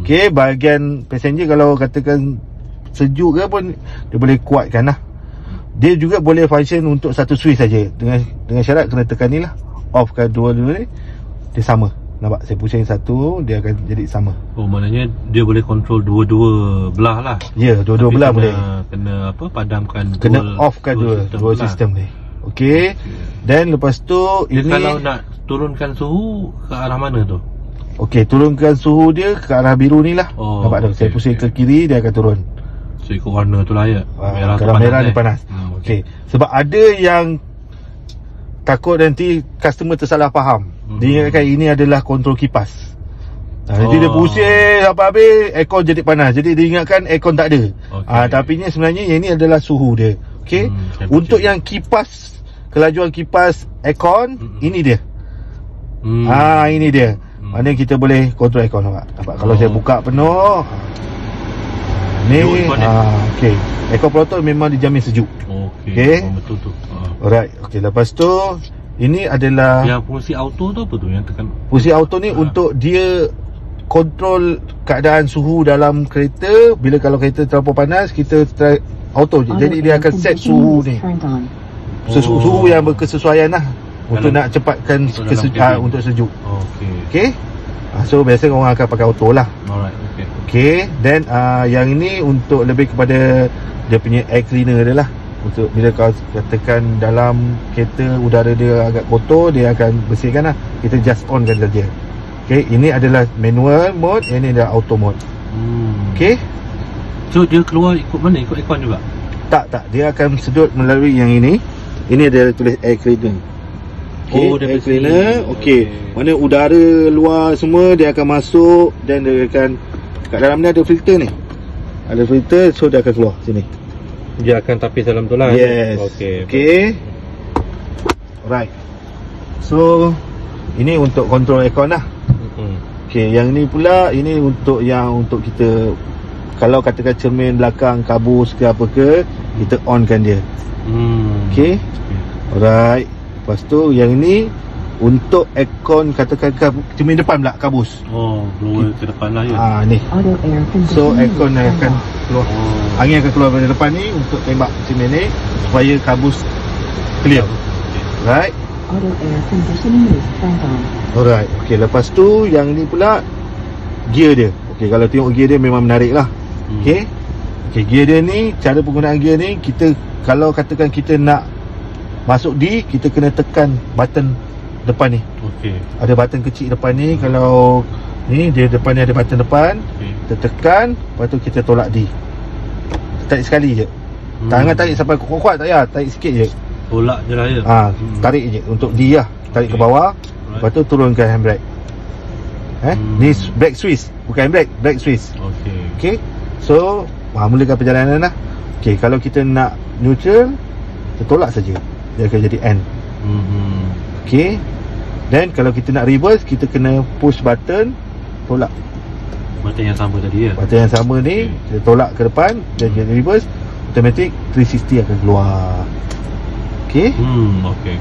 Okey, bahagian passenger kalau katakan sejuk ke pun dia boleh kuatkan lah. Dia juga boleh function untuk satu switch saja, dengan syarat kena tekan ni lah. Off kan dua-dua ni, dia sama. Nampak? Saya pusing satu, dia akan jadi sama. Maknanya dia boleh kontrol dua-dua belah lah. Ya, dua-dua belah boleh. Kena padamkan, kena offkan dua sistem ni. Okey. Dan lepas tu dia ini kalau nak turunkan suhu ke arah mana tu? Okey, turunkan suhu dia ke arah biru ni lah. Nampak tu? Saya pusing ke kiri, dia akan turun. So ikut warna tu lah ya. Merah kalau merah ni panas. Okey. Sebab ada yang takut nanti customer tersalah faham. Dia ingatkan ini adalah kontrol kipas. Nanti dia pusing sampai habis, aircon jadi panas. Jadi dia ingatkan aircon tak ada. Tapi sebenarnya yang ni adalah suhu dia. Okey. Untuk yang kipas, kelajuan kipas aircon, ini dia. Ini dia. Mana kita boleh kontrol aircon, nampak? Kalau saya buka penuh ni, okey. Aircon Proton memang dijamin sejuk. Okey. Betul tu. Alright. Okey, lepas tu ini adalah yang fungsi auto tu apa tu yang tekan? Fungsi auto ni untuk dia kontrol keadaan suhu dalam kereta. Bila kalau kereta terlalu panas, kita try auto je. Jadi dia akan set suhu ni. Suhu yang berkesesuaian lah untuk nak cepatkan untuk sejuk. Okey. So biasa orang akan pakai auto lah. Alright. Okey. Then yang ini untuk lebih kepada dia punya air cleaner dia lah. Untuk bila kau katakan dalam kereta udara dia agak kotor, dia akan bersihkan lah. Kita just on kan saja. Okey. Ini adalah manual mode, ini adalah auto mode. Okey. So dia keluar ikut mana? Ikut aircon juga? Tak. Dia akan sedut melalui yang ini. Ini ada tulis air cleaner. Air cleaner. Okey. Mana udara luar semua dia akan masuk dan dia akan kat dalam ni ada filter ni. Ada filter, so dia akan keluar sini. Dia akan tapis dalam tu lah. Yes. Okey. Alright. So ini untuk kontrol aircon lah. Okey, yang ni pula ini untuk kita kalau katakan cermin belakang kabus ke apa ke, kita onkan dia. Okey. Alright. Lepas tu yang ni untuk aircon, katakan cermin depan pula kabus. Oh, blower ke depan lah ya. Ni. Auto air So conditioning aircon is akan turned on. keluar. Angin akan keluar dari depan ni untuk tembak cermin ni supaya kabus clear. Right? Auto air conditioning is turned on. Alright. Okey, lepas tu yang ni pula gear dia. Okey, kalau tengok gear dia memang menarik lah. Okey. Okey, gear dia ni, cara penggunaan gear ni, kita kalau katakan kita nak masuk D, kita kena tekan button depan ni. Okey. Ada button kecil depan ni. Kalau ni dia depan ni ada button depan. Kita tekan, lepas tu kita tolak D. Tarik sekali je. Tangan tarik sampai kuat-kuat tak payah, tarik sikit je. Tolak je lah ya. Tarik je untuk D lah. Tarik ke bawah. Lepas tu turunkan handbrake. Ni brake switch, bukan handbrake, brake switch. Okey. Okey. So, mulakan perjalanan lah. Okey, kalau kita nak neutral, kita tolak saja. Dia akan jadi N. Okey. Dan kalau kita nak reverse, kita kena push button, tolak. Button yang sama tadi ya. Button yang sama ni, kita tolak ke depan, dan kita reverse, automatic 360 akan keluar. Okey. Okey.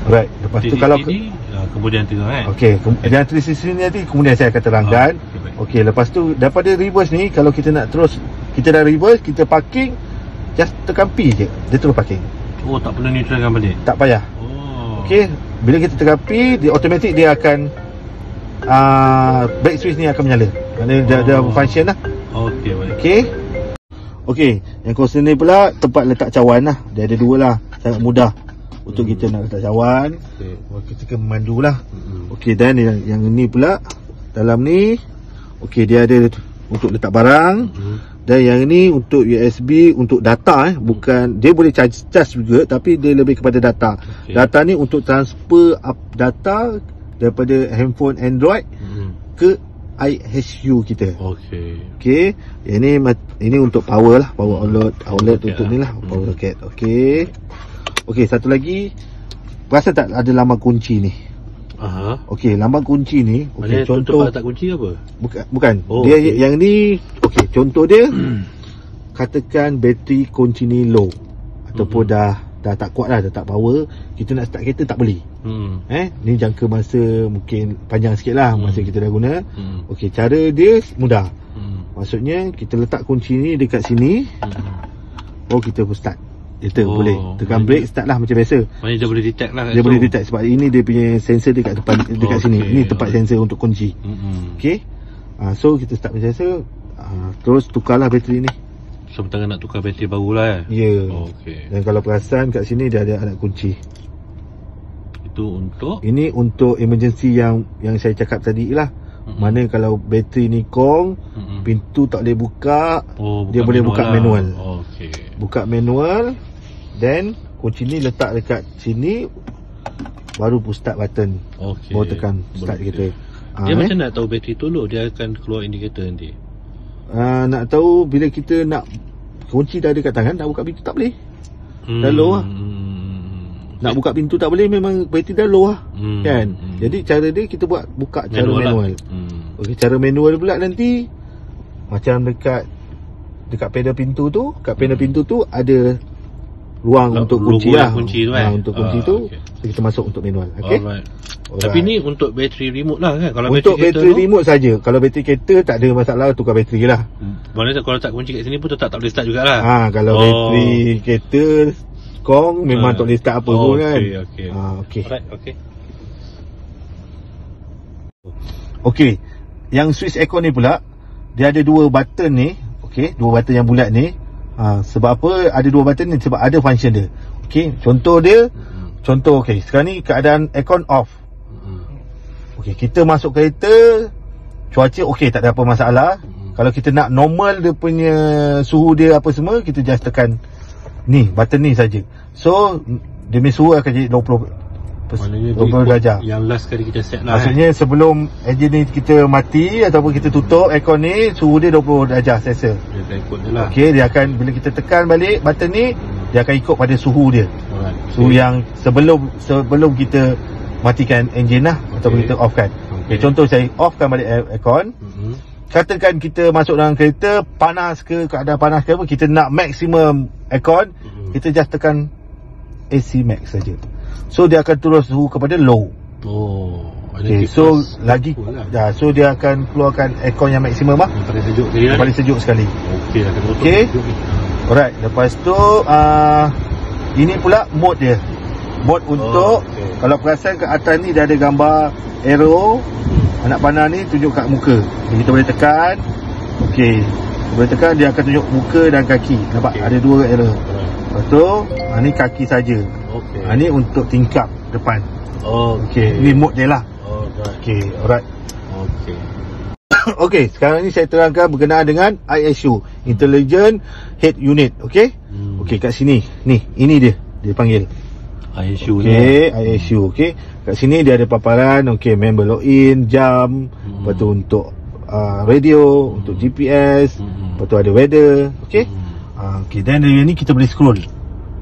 Alright. Lepas tu kalau ni kemudian tengok okey, yang 360 ni nanti kemudian saya akan terangkan. Okey, lepas tu daripada reverse ni, kalau kita nak terus, kita dah reverse, kita parking, just tekan P je, dia terus parking. Oh, tak perlu neutralkan balik. Tak payah. Oh. Okey, bila kita tekan P, dia automatic dia akan brake switch ni akan menyala. Maknanya dia function lah. Okey, baik. Okey. Okey, yang concern ni pula tempat letak cawan lah. Dia ada dua lah, sangat mudah untuk kita nak letak cawan. Kita memandu lah. Okey, dan yang ni pula dalam ni, okey, dia ada untuk letak barang. Dan yang ni untuk USB, untuk data bukan, dia boleh charge juga, tapi dia lebih kepada data. Data ni untuk transfer data daripada handphone Android ke IHU kita. Okey. Ini untuk power lah, power outlet untuk ni lah, power socket. Okey, satu lagi, rasa tak ada lambang kunci ni? Okey, lambang kunci ni, okey, contoh tak kunci apa? Bukan. Dia yang ni, okey, contoh dia katakan bateri kunci ni low ataupun dah tak kuat dah, dah tak power, kita nak start kereta tak boleh. Ni jangka masa mungkin panjang sikit lah masa kita dah guna. Okey, cara dia mudah. Maksudnya kita letak kunci ni dekat sini. Kita pun start. Dia boleh tekan brake, start lah macam biasa. Maksudnya dia boleh detect lah. Dia boleh detect sebab ini dia punya sensor dekat depan, dekat sini. Ini tempat sensor untuk kunci. Okey. So kita start macam biasa. Terus tukarlah bateri ni. Sementara nak tukar bateri baru lah Ya. Okey. Dan kalau perasan kat sini dia ada alat kunci. Itu untuk? Ini untuk emergency yang saya cakap tadi lah. Mana kalau bateri ni kong, pintu tak boleh buka, dia boleh buka manual. Buka manual. Dan kunci ni letak dekat sini, baru push start button. Baru tekan start kereta. Dia macam nak tahu bateri tu low, dia akan keluar indikator nanti. Nak tahu bila kita nak, kunci dah ada kat tangan, nak buka pintu tak boleh. Dah low lah. Nak buka pintu tak boleh, memang bateri dah low lah. Kan? Jadi cara dia kita buka cara manual. Okey, cara manual pula nanti macam dekat pedal pintu tu, kat pedal pintu tu ada ruang untuk kunci lah. Untuk kunci tu kita masuk untuk manual. Okey. Tapi ni untuk bateri remote lah kan? Kalau untuk bateri remote saja. Kalau bateri kereta tak ada masalah, tukar bateri lah. Maknanya kalau tak kunci kat sini pun tak boleh start jugalah. Kalau bateri kereta kong memang tak boleh start apa pun kan. Okey. Okey. Yang switch aircon ni pula, dia ada dua button ni. Okey, dua button yang bulat ni. Sebab apa ada dua button ni? Sebab ada function dia. Okey, contoh dia. Contoh, okey, sekarang ni keadaan aircon off. Okey, kita masuk kereta, cuaca okey, tak ada apa masalah. Kalau kita nak normal dia punya suhu dia apa semua, kita just tekan ni, button ni saja. So, dia punya suhu akan jadi 20 darjah. Yang last kali kita set lah. Maksudnya sebelum enjin ni kita mati ataupun kita tutup aircon ni, suhu dia 20 darjah Celsius. Dia akan ikut je lah. Okey, dia akan, bila kita tekan balik button ni, dia akan ikut pada suhu dia. Suhu yang sebelum kita matikan enjin lah, ataupun kita off kan. Okey, contoh saya offkan balik aircon. Katakan kita masuk dalam kereta, panas ke, keadaan panas ke apa, kita nak maksimum aircon, kita just tekan AC max saja. So dia akan terus suhu kepada low. Oh. Okay, so lagi so dia akan keluarkan aircon yang maksimum lah. Paling sejuk sekali. Paling sejuk sekali. Okey, dah kena Okey. Alright, lepas tu ini pula mode dia. Mode untuk kalau perasan kat atas ni dia ada gambar arrow anak panah ni tunjuk kat muka. Jadi kita boleh tekan. Okey. Boleh tekan dia akan tunjuk muka dan kaki. Nampak ada dua arrow. Lepas tu ni kaki saja. Okey. Ni untuk tingkap depan. Okey. Ni mode dia lah. Okey, alright. Okey. Okey, sekarang ni saya terangkan berkenaan dengan ISU, Intelligent Head Unit. Okey? Okey, kat sini. Ni, ini dia. Dia panggil ISU ni. Okey, ISU. Okey. Kat sini dia ada paparan, okey, member login, jam, lepas tu untuk radio, untuk GPS, lepas tu ada weather. Okey? Okey, dan dia ni kita boleh scroll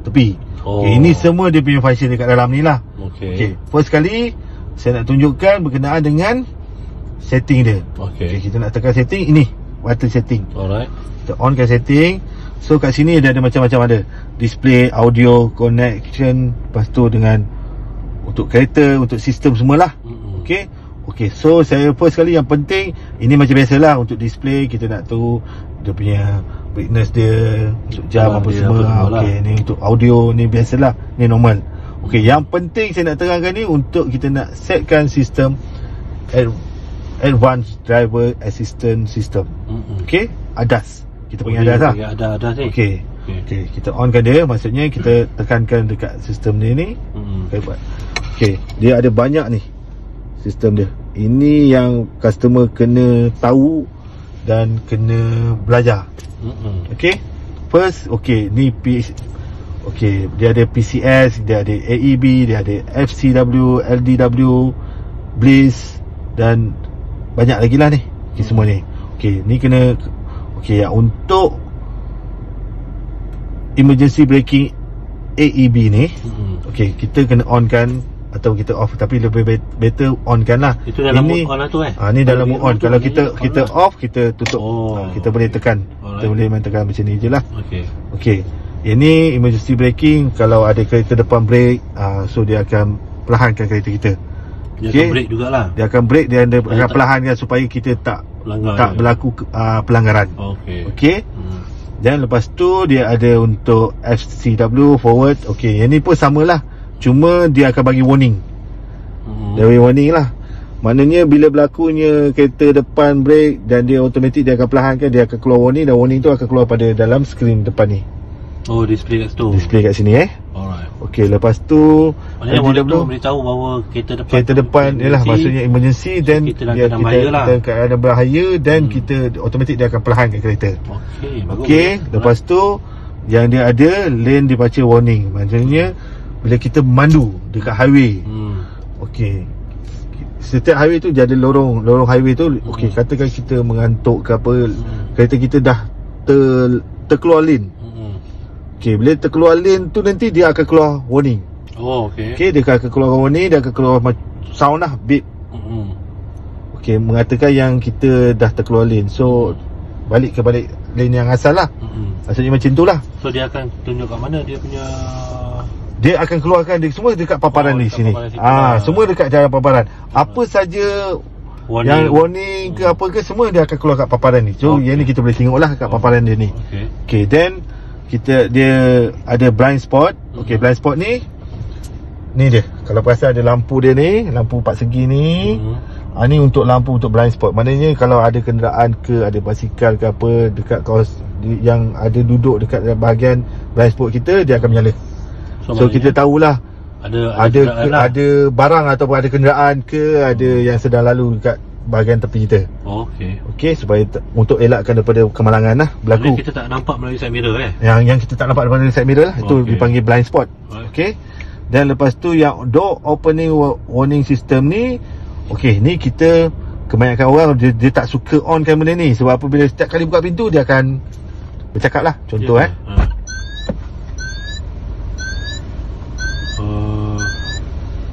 tepi. Okey, ini semua dia punya function dekat dalam ni lah. Okey, first kali saya nak tunjukkan berkenaan dengan setting dia. Okey, kita nak tekan setting. Ini button setting. Alright. Kita on kan setting. So kat sini dia ada macam-macam, ada display, audio, connection, lepas tu dengan untuk kereta, untuk sistem semualah. Okey. Okey, so saya first kali yang penting ini macam biasalah untuk display kita nak tahu dia punya brightness dia, untuk jam apa semua. Okey, ni untuk audio ni biasalah, ni normal. Okey, yang penting saya nak terangkan ni untuk kita nak setkan sistem Advanced Driver Assistance System. Okey, ADAS. Kita panggil ADAS lah. ADAS ni. Okey. Okey, kita onkan dia, maksudnya kita tekankan dekat sistem dia ni. Okey, dia ada banyak ni sistem dia. Ini yang customer kena tahu dan kena belajar. Okey. First, okey, ni okey, dia ada PCS, dia ada AEB, dia ada FCW, LDW, Bliss dan banyak lagi lah ni. Okey, semua ni. Okey, ni kena. Okey, untuk emergency braking AEB ni, okey, kita kena on kan atau kita off, tapi lebih better on kan lah. Itu dalam mode on lah tu ni dalam mode on. Kalau kita off, kita tutup. Kita boleh tekan. Kita boleh main tekan macam ni je lah. Okey. Ini emergency braking. Kalau ada kereta depan brake, so dia akan perlahankan kereta kita. Dia akan brake jugalah. Dia akan brake, dia akan perlahankan supaya kita tak berlaku pelanggaran. Okey. Dan lepas tu dia ada untuk FCW, forward. Okey, yang ni pun samalah. Cuma dia akan bagi warning. Dia bagi warning lah. Maknanya bila berlakunya kereta depan brake dan dia automatik, dia akan perlahankan, dia akan keluar warning, dan warning tu akan keluar pada dalam skrin depan ni. Oh, display kat situ. Display kat sini Alright. Okey, lepas tu maknanya warning tu beritahu bahawa kereta depan ialah maksudnya emergency, dan kita dalam keadaan bahaya, dan kita automatik dia akan perlahankan kereta. Okey, lepas tu yang dia ada lane dibaca warning. Maksudnya bila kita memandu dekat highway. Okey, setiap highway tu dia ada lorong highway tu. Okey, katakan kita mengantuk ke apa, kereta kita dah terkeluar lane. Okey, bila terkeluar lane tu nanti dia akan keluar warning. Okey, dia akan keluar warning, dia akan keluar sound lah, beep. Okey, mengatakan yang kita dah terkeluar lane. So balik lane yang asal lah. Maksudnya macam tu lah. So dia akan tunjuk kat mana dia punya, dia akan keluarkan dia semua dekat paparan di sini. Semua dekat dalam paparan. Apa saja yang warning ke apa ke, semua dia akan keluar kat paparan ni. So yang ni kita boleh tengok lah kat paparan dia ni. Okey, then dia ada blind spot. Okey, blind spot ni dia. Kalau perasan ada lampu dia ni, lampu 4 segi ni. Ni untuk lampu untuk blind spot. Maknanya kalau ada kenderaan ke, ada basikal ke apa dekat kawasan yang ada duduk dekat bahagian blind spot kita, dia akan menyala. So kita tahulah ada barang ataupun ada kenderaan ke, ada yang sedang lalu dekat bahagian tepi kita. Okey, supaya untuk elakkan daripada kemalangan lah berlaku. Kita tak nampak melalui side mirror Yang kita tak nampak melalui side mirror lah, itu dipanggil blind spot. Okey. Dan lepas tu yang door opening warning system ni, okey, ni kita kebanyakan orang dia tak suka on kan benda ni. Sebab apa, bila setiap kali buka pintu dia akan bercakap lah. Contoh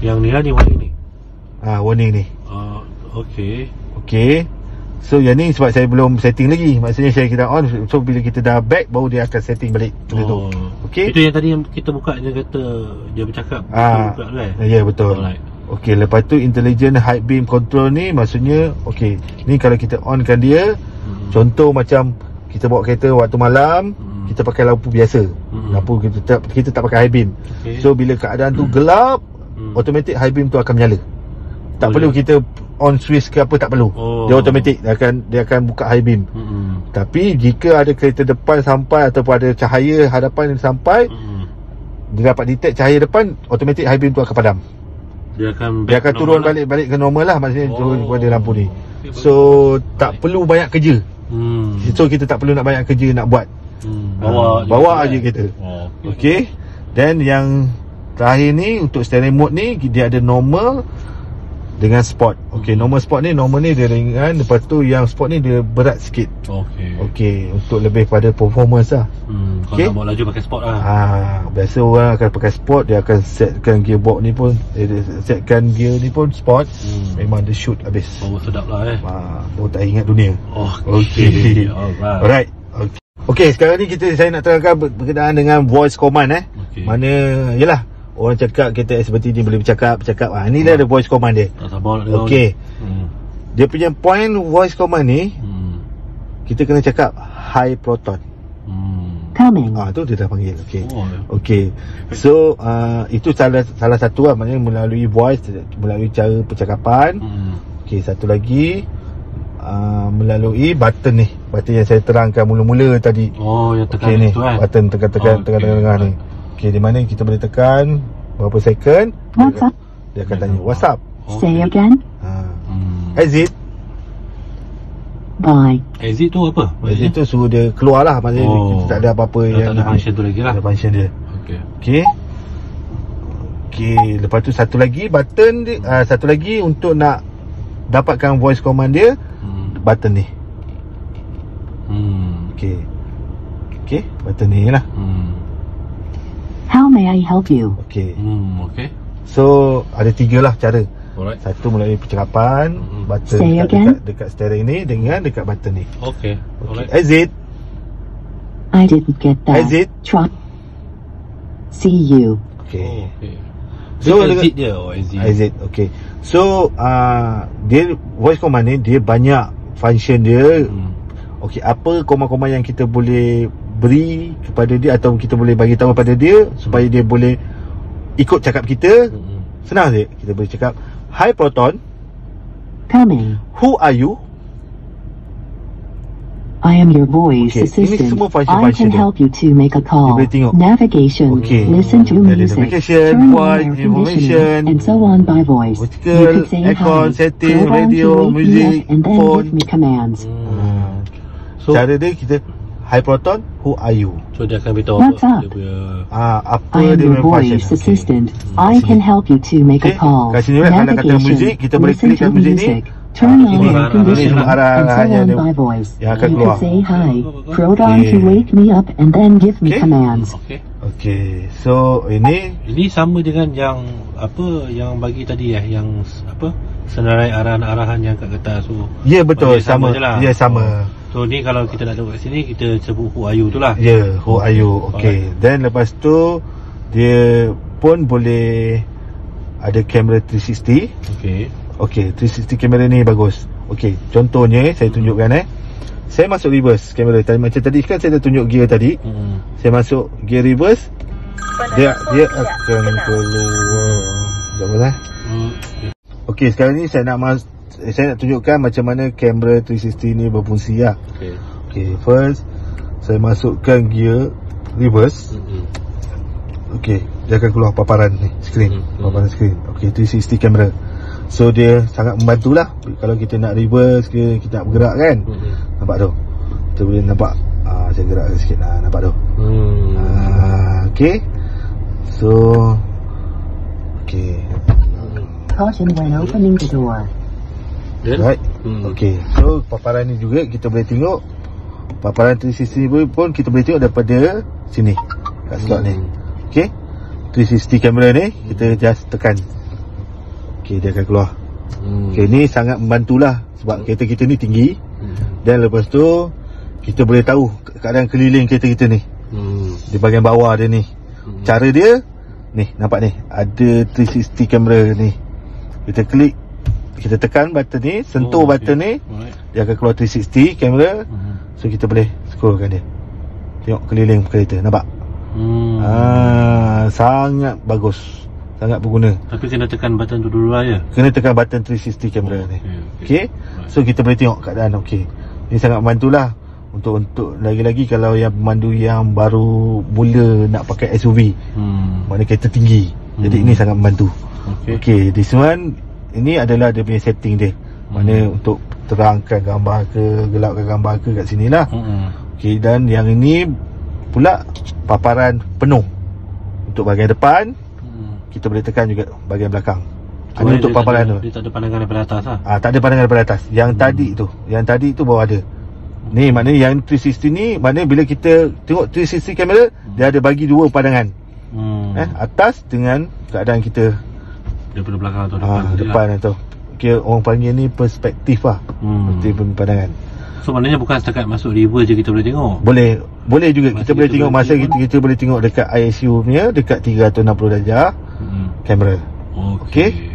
yang ni lah ni warning ni. Warning ni. Okey. Okey. So yang ni sebab saya belum setting lagi. Maksudnya saya kita on. So bila kita dah back, baru dia akan setting balik benda tu. Okay. Itu yang tadi yang kita buka, dia kata dia bercakap. Buka tu kan? Ya, betul. Alright. Okay, lepas tu intelligent high beam control ni maksudnya okay, ni kalau kita onkan dia, contoh macam kita bawa kereta waktu malam, kita pakai lampu biasa. Lampu kita tak pakai high beam. So bila keadaan tu gelap, automatic high beam tu akan menyala. Tak perlu kita on switch ke apa, tak perlu. Dia automatic dia akan buka high beam. Tapi jika ada kereta depan sampai ataupun ada cahaya hadapan yang sampai, dia dapat detect cahaya depan, automatic high beam tu akan padam. Dia akan turun balik ke normal lah. Maksudnya turun kepada lampu ni. So tak perlu banyak kerja. So kita tak perlu nak banyak kerja nak buat. Bawa aja kita. Okay. Dan yang terakhir ni untuk steering mode ni, dia ada normal dengan sport. Okay, normal sport ni, normal ni dia ringan. Lepas tu yang sport ni dia berat sikit. Okay, untuk lebih pada performance lah. Kalau nak bawa laju pakai sport lah. Biasa orang akan pakai sport, dia akan setkan gearbox ni pun, dia setkan gear ni pun sport. Memang dia shoot habis. Sedap lah baru tak ingat dunia. Okay. Alright. Okay, sekarang ni saya nak terangkan berkenaan dengan voice command Mana, yelah, orang cakap kereta seperti ni boleh bercakap. Ni dah ada voice command dia. Okay. Dia punya point voice command ni, kita kena cakap high proton. Coming. Tu dia dah panggil. Okay. So itu salah satu lah, maknanya melalui voice, melalui cara percakapan. Okay, satu lagi melalui button ni, button yang saya terangkan mula-mula tadi. Yang tekan ni, button tekan tengah ni. Okay, di mana kita boleh tekan berapa second, dia akan tanya what's up. Say again. Exit. Bye. Exit tu apa? Exit tu suruh dia keluar lah. Maksudnya kita tak ada apa-apa yang tak ada function tu lagi lah. Ada function dia. Okay, lepas tu satu lagi button dia, satu lagi untuk nak dapatkan voice command dia, button ni. Okay, button ni lah. How may I help you? Okay. So ada 3 lah cara. Satu melalui percakapan, button dekat steering ni, dengan dekat button ni. Okay. Exit. I didn't get that. Exit. Try. See you. Okay. So exit dia. Exit. Okay. So dia voice command ni, dia banyak function dia. Okay, apa command-command yang kita boleh beri kepada dia atau kita boleh bagi tahu kepada dia supaya dia boleh ikut cakap kita. Senang je. Kita boleh cakap hi proton. Coming. Who are you? I am your voice assistant. I can help you to make a call. Navigation. Listen to music. Turn on air conditioning, and so on by voice. You could say hi, setting, program radio, to wake music, me up, and then phone. give me commands. So cara dia kita hi proton, who are you? So dia akan beritahu What's up? dia punya apa I am dia your punya function. voice assistant. I can help you to make a call. Kat sini kalau kata muzik, kita boleh Listen klik kat to muzik ni. music. Turn on air conditioning, arah and so hanya on dia by voice. yang akan You keluar. could say hi, program to wake me up, and then give me commands. Okay, so ini sama dengan yang apa yang bagi tadi yang apa, senarai arahan-arahan yang kat kertas tu. Ya, betul, sama. Lah. Ya, sama. So ni kalau kita nak tengok kat sini, kita sebut who are you tu lah. Ya, who are you. Okay. Then lepas tu dia pun boleh ada kamera 360. Okay, 360 kamera ni bagus. Okay, contohnya saya tunjukkan saya masuk reverse kamera tadi, macam tadi kan saya dah tunjuk gear tadi. Saya masuk gear reverse, dia akan keluar. Sekejap. Okay, sekarang ni saya nak tunjukkan macam mana kamera 360 ni berfungsi lah. Okay, first saya masukkan gear reverse. Okay, dia akan keluar paparan ni, screen, paparan screen. Okay, 360 kamera. So dia sangat membantu lah kalau kita nak reverse ke, kita nak bergerak kan. Nampak tu, kita boleh nampak. Saya gerakkan sikit lah, nampak tu. Okay, so okay, Caution when opening the door. right. Okay, so paparan ni juga kita boleh tengok. Paparan 360 pun kita boleh tengok daripada sini, kat slot ni. Okay, 360 kamera ni kita just tekan. Okay, dia akan keluar. Okay, ni sangat membantulah sebab kereta kita ni tinggi. Dan lepas tu kita boleh tahu keadaan keliling kereta kita ni. Di bahagian bawah dia ni. Cara dia ni, nampak ni, ada 360 kamera ni. Kita klik, kita tekan button ni, sentuh button ni, dia akan keluar 360 kamera. So kita boleh scrollkan dia, tengok keliling kereta, nampak? Sangat bagus, sangat berguna. Tapi kena tekan button tu dulu aja. Kena tekan button 360 kamera ni. Okey. So kita boleh tengok keadaan. Okey. Ini sangat membantulah untuk lagi-lagi kalau yang pemandu yang baru mula nak pakai SUV. Maknanya kereta tinggi. Jadi ini sangat membantu. Okey, this one ini adalah dia punya setting dia. Maknanya untuk terangkan gambar ke, gelapkan gambar ke kat sinilah. Okey, dan yang ini pula paparan penuh. Untuk bahagian depan kita boleh tekan juga bahagian belakang. Ini untuk paparan tu. Dia tak ada pandangan daripada atas lah. Tak ada pandangan daripada atas. Yang tadi tu baru ada. Ni maknanya yang 360 ni, maknanya bila kita tengok 360 kamera, dia ada bagi dua pandangan. Atas dengan keadaan kita daripada belakang atau depan atau okay, orang panggil ni perspektif lah. Perspektif pandangan. So maknanya bukan setakat masuk river je kita boleh tengok. Boleh juga kita boleh tengok masa kita boleh tengok dekat ISU punya dekat 360 darjah kamera. Okey.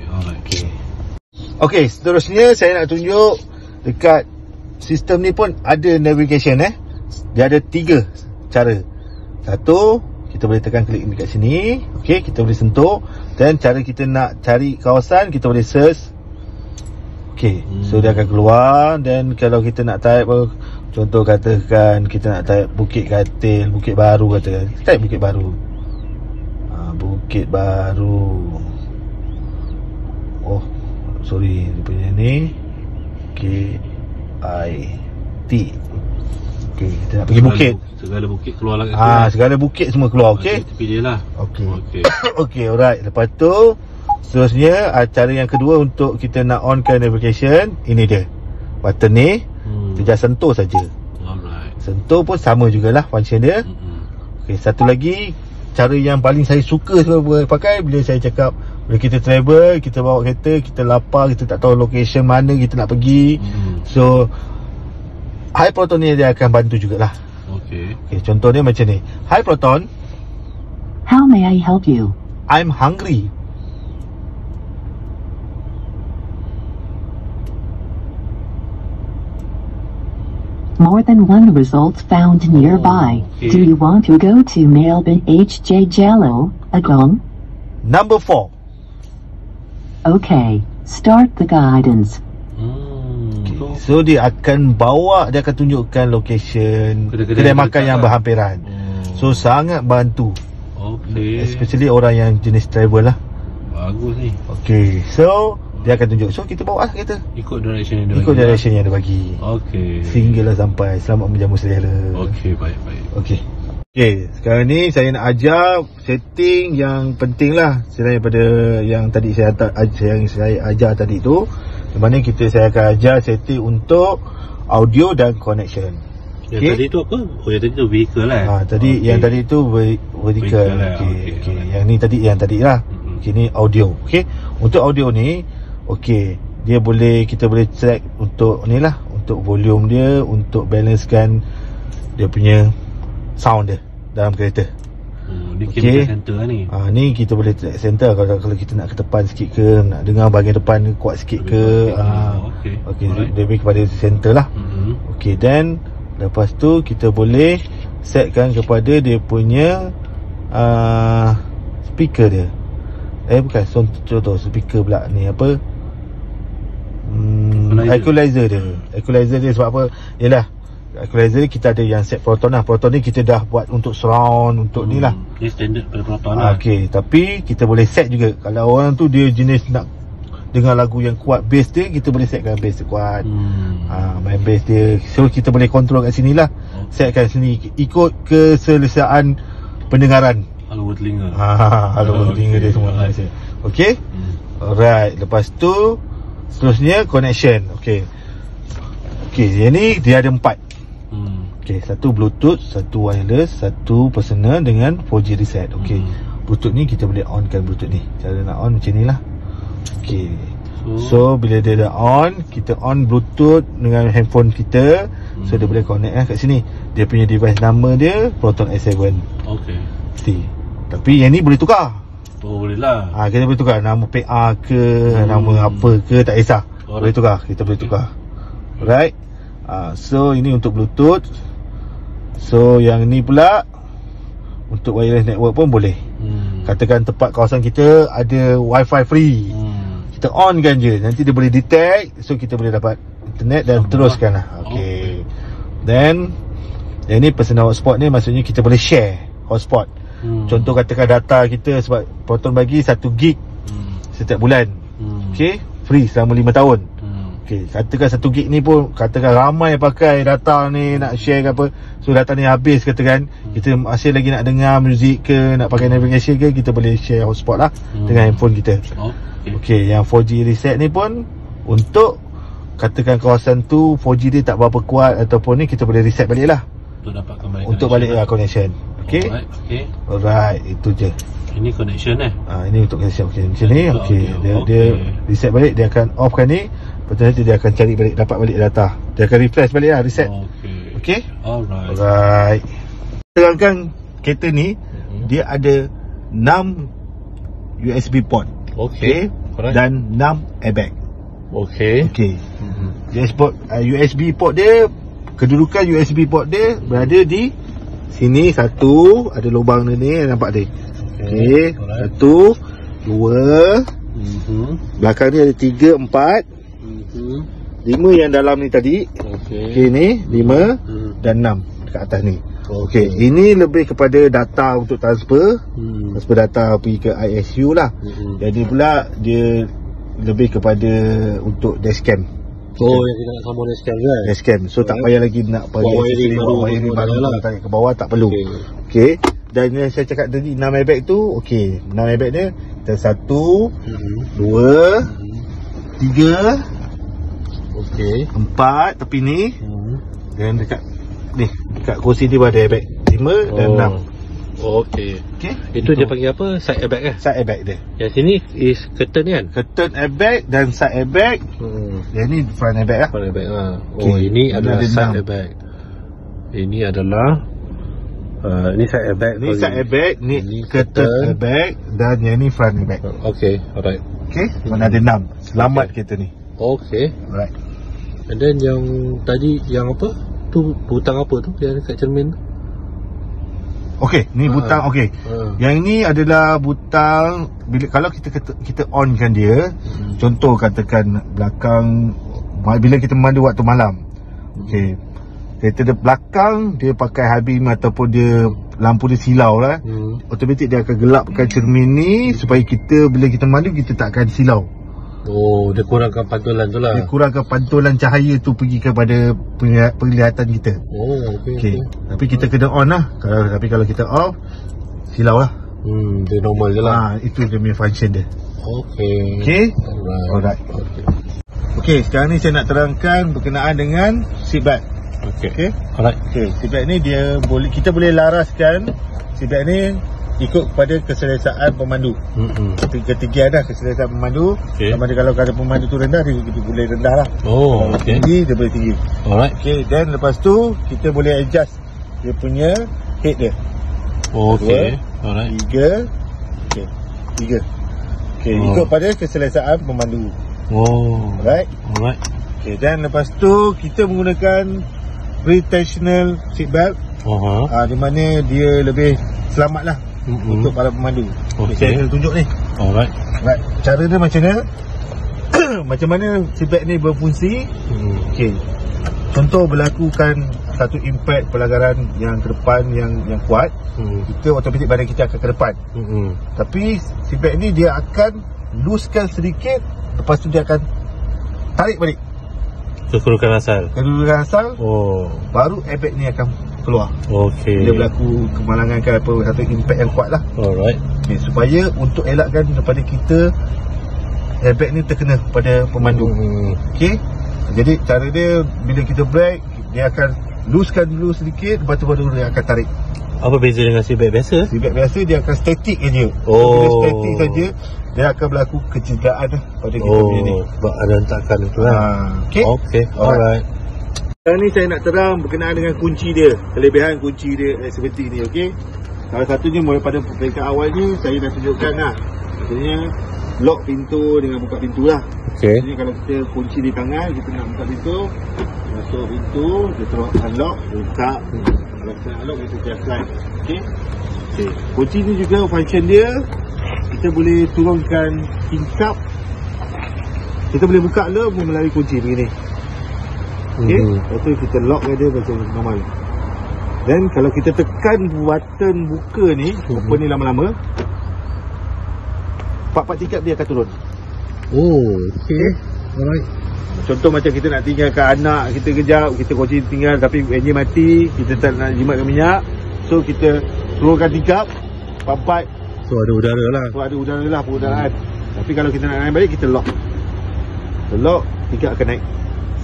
Okey, seterusnya saya nak tunjuk dekat sistem ni pun ada navigation Dia ada 3 cara. Satu, kita boleh tekan klik dekat sini. Okey, kita boleh sentuh. Dan cara kita nak cari kawasan, kita boleh search. Okey, so dia akan keluar. Dan kalau kita nak type, contoh katakan kita nak type Bukit Katil, Bukit Baru katakan, type Bukit Baru. Bukit Baru. Oh, sorry, dia punya ni KIT. Okey, kita nak pergi bukit. Segala bukit keluar lah. Segala bukit semua keluar. Okey. Tepi dia lah. Okey. Okey, alright. Lepas tu seterusnya cara yang kedua untuk kita nak onkan navigation, ini dia. Button ni kita just sentuh saja. Alright. Sentuh pun sama jugalah function dia. Okey, satu lagi cara yang paling saya suka pakai bila saya cakap bila kita travel, kita bawa kereta, kita lapar, kita tak tahu location mana kita nak pergi. So Hi Proton ni dia akan bantu jugalah. Okey, contoh dia macam ni. Hi Proton, how may I help you? I'm hungry. More than one result found nearby. Do you want to go to Melbourne HJ Jello, Agong? Number 4. Okay, start the guidance. So dia akan bawa, dia akan tunjukkan location kedai makan yang berhampiran. So sangat bantu. Especially orang yang jenis travel lah. Bagus ni. Okay, so dia akan tunjuk. So kita bawa kereta ikut direction yang dia bagi. Ikut direction yang dia bagi. Sehinggalah sampai. Selamat menjamu selera. Baik. Okay, sekarang ni saya nak ajar setting yang penting lah selain daripada yang tadi saya ajar tadi tu. Di mana saya akan ajar setting untuk audio dan connection. Yang tadi tu apa? Yang tadi tu vehicle lah. Yang tadi tu vertical. Yang ni tadi lah. Ni audio. Untuk audio ni, dia kita boleh check untuk ni lah, untuk volume dia, untuk balancekan dia punya sound dia dalam kereta. Ni kira center lah ni. Ni kita boleh center kalau kita nak ke depan sikit ke, nak dengar bahagian depan ni kuat sikit ke. Lebih kepada center lah. Then lepas tu kita boleh setkan kepada dia punya speaker dia. Bukan, contoh speaker pula ni apa, equalizer dia sebab apa? Yalah, equalizer kita ada yang set Proton lah. Proton ni kita dah buat untuk surround, untuk ni lah. Ni standard pada Proton lah. Tapi kita boleh set juga. Kalau orang tu dia jenis nak dengar lagu yang kuat, bass dia, kita boleh setkan bass dia kuat. Main bass dia. So kita boleh control kat sini lah. Setkan sini ikut keselesaan pendengaran. Haluan telinga. Haluan telinga dia semua. Alright. Lepas tu seterusnya connection. Yang ni dia ada 4. Satu Bluetooth, satu wireless, satu personal dengan 4G reset. Bluetooth ni kita boleh onkan Bluetooth ni. Cara nak on macam ni lah. So bila dia dah on, kita on Bluetooth dengan handphone kita. So dia boleh connect kat sini. Dia punya device nama dia Proton S7. Okey. Tapi yang ni boleh tukar. Oh, boleh lah. Kita boleh tukar nama PA ke, nama apa ke, tak kisah. Boleh tukar, kita boleh tukar. Alright. So ini untuk Bluetooth. So yang ni pula untuk wireless network pun boleh. Katakan tempat kawasan kita ada wifi free, kita on kan je, nanti dia boleh detect. So kita boleh dapat internet dan teruskan lah. Okay. Then yang ni personal hotspot ni maksudnya kita boleh share hotspot. Contoh katakan data kita, sebab Proton bagi 1 gig setiap bulan. Okay, free selama 5 tahun. Okay, katakan 1 gig ni pun katakan ramai pakai data ni, nak share ke apa. So data ni habis katakan, kita masih lagi nak dengar muzik ke, nak pakai navigation ke, kita boleh share hotspot lah dengan handphone kita. Okay, yang 4G reset ni pun untuk katakan kawasan tu 4G dia tak berapa kuat ataupun ni, kita boleh reset balik lah untuk dapatkan balik untuk balik connection. Okay. Alright, itu je. Ini connection ini untuk connection. Okay, macam ni. Dia reset balik, dia akan offkan ni. Lepas tu nanti dia akan cari balik, dapat balik data. Dia akan refresh balik lah, reset. Okay. Alright. Terangkan kereta ni, dia ada 6 USB port. Okay. Dan 6 airbag. Okay. USB port dia, kedudukan USB port dia berada di sini. Satu, ada lubang ni, nampak dia. Okay. 1, 2, belakang ni ada 3, 4, 5 yang dalam ni tadi. Okay, ni 5 dan 6 dekat atas ni. Okay, ini lebih kepada data untuk transfer. Transfer data pergi ke ISU lah. Jadi pula dia lebih kepada untuk dashcam. Yang kita nak sambung dashcam. So tak payah lagi nak wiring baru lah, tarik ke bawah, tak perlu. Okay. Dan yang saya cakap tadi 6 airbag tu, 6 airbag dia kita 1, 2, 3, 4 tepi ni. Dan dekat ni, dekat kursi dia ada airbag 5 dan 6. Itu dia panggil apa? Side airbag ke? Side airbag dia. Yang sini is curtain kan? Curtain airbag dan side airbag. Yang ni front airbag lah. Front airbag lah. Ini adalah side airbag. Ini adalah ni side airbag. Ni side airbag, ni curtain airbag, dan yang ni front airbag. Alright. Mana ada 6. Selamat kereta ni. Alright. And then yang tadi, yang apa? Tu butang apa tu yang dekat cermin tu? Ni butang. Yang ni adalah butang bila kalau kita onkan dia. Contoh katakan belakang, bila kita memandu waktu malam. Kereta dia belakang dia pakai high beam ataupun dia lampu dia silau lah. Automatik dia akan gelapkan cermin ni supaya kita bila kita memandu kita tak akan silau. Dia kurangkan pantulan tu lah. Dia kurangkan pantulan cahaya tu pergi kepada penglihatan kita. Tapi kita kena on lah. Tapi kalau kita off, silau lah. Dia normal je lah. Itu dia punya function dia. Alright. Sekarang ni saya nak terangkan berkenaan dengan seatbelt. Seatbelt ni dia boleh, kita boleh laraskan seatbelt ni ikut kepada keselesaan pemandu. Ketiga dah keselesaan pemandu. Sama ada kalau kadar pemandu tu rendah, dia boleh rendah lah. Tinggi, dia boleh tinggi. Dan lepas tu kita boleh adjust dia punya head dia. 3. Ikut pada keselesaan pemandu. Alright. Dan lepas tu kita menggunakan pre-tensional seatbelt. Di mana dia lebih selamat lah untuk para pemandu. Saya akan tunjuk ni. Alright. Cara dia macam mana? Macam mana seatbelt ni berfungsi? Contoh berlakukan satu impact pelagaran yang ke depan yang kuat, kita otomatik badan kita akan ke depan. Tapi seatbelt ni dia akan loosekan sedikit, lepas tu dia akan tarik balik kedudukan asal. Baru airbag ni akan keluar. Dia berlaku kemalangan ke apa, satu impact yang kuat lah. Supaya untuk elakkan daripada kita airbag ni terkena pada pemandu. Jadi cara dia, bila kita brake, dia akan loosekan dulu sedikit, lepas tu baru dia akan tarik. Apa beza dengan seatbelt biasa? Seatbelt biasa dia akan statik saja. Bila statik saja, dia akan berlaku kecederaan pada kita punya ni. Sebab ada hentakan itu kan. Alright. Sekarang ni saya nak terang berkenaan dengan kunci dia, kelebihan kunci dia X70 ni, okey. Salah satunya mulai pada peringkat awalnya saya dah tunjukkan lah. Maksudnya lock pintu dengan buka pintu lah. Okey. Jadi kalau kita kunci di tangan, kita nak buka pintu, masuk pintu, kita terus unlock, buka. Kalau kita nak unlock, kita just slide. Okey. Okey. Kunci ni juga function dia, kita boleh turunkan tingkap. Kita boleh buka le melalui kunci begini. Okey. Lepas tu kita lock dia macam normal. Dan kalau kita tekan button buka ni, open ni lama-lama, part-part tingkap dia akan turun. Oh, okey. Alright. Contoh macam kita nak tinggalkan anak kita kejap, kita kunci tinggal tapi enjin mati, kita tak nak jimatkan minyak, so kita turunkan tingkap, part-part, So ada udara lah. so ada udara lah, pengudaraan. Tapi kalau kita nak naik balik, kita lock. Kita lock, tingkap akan naik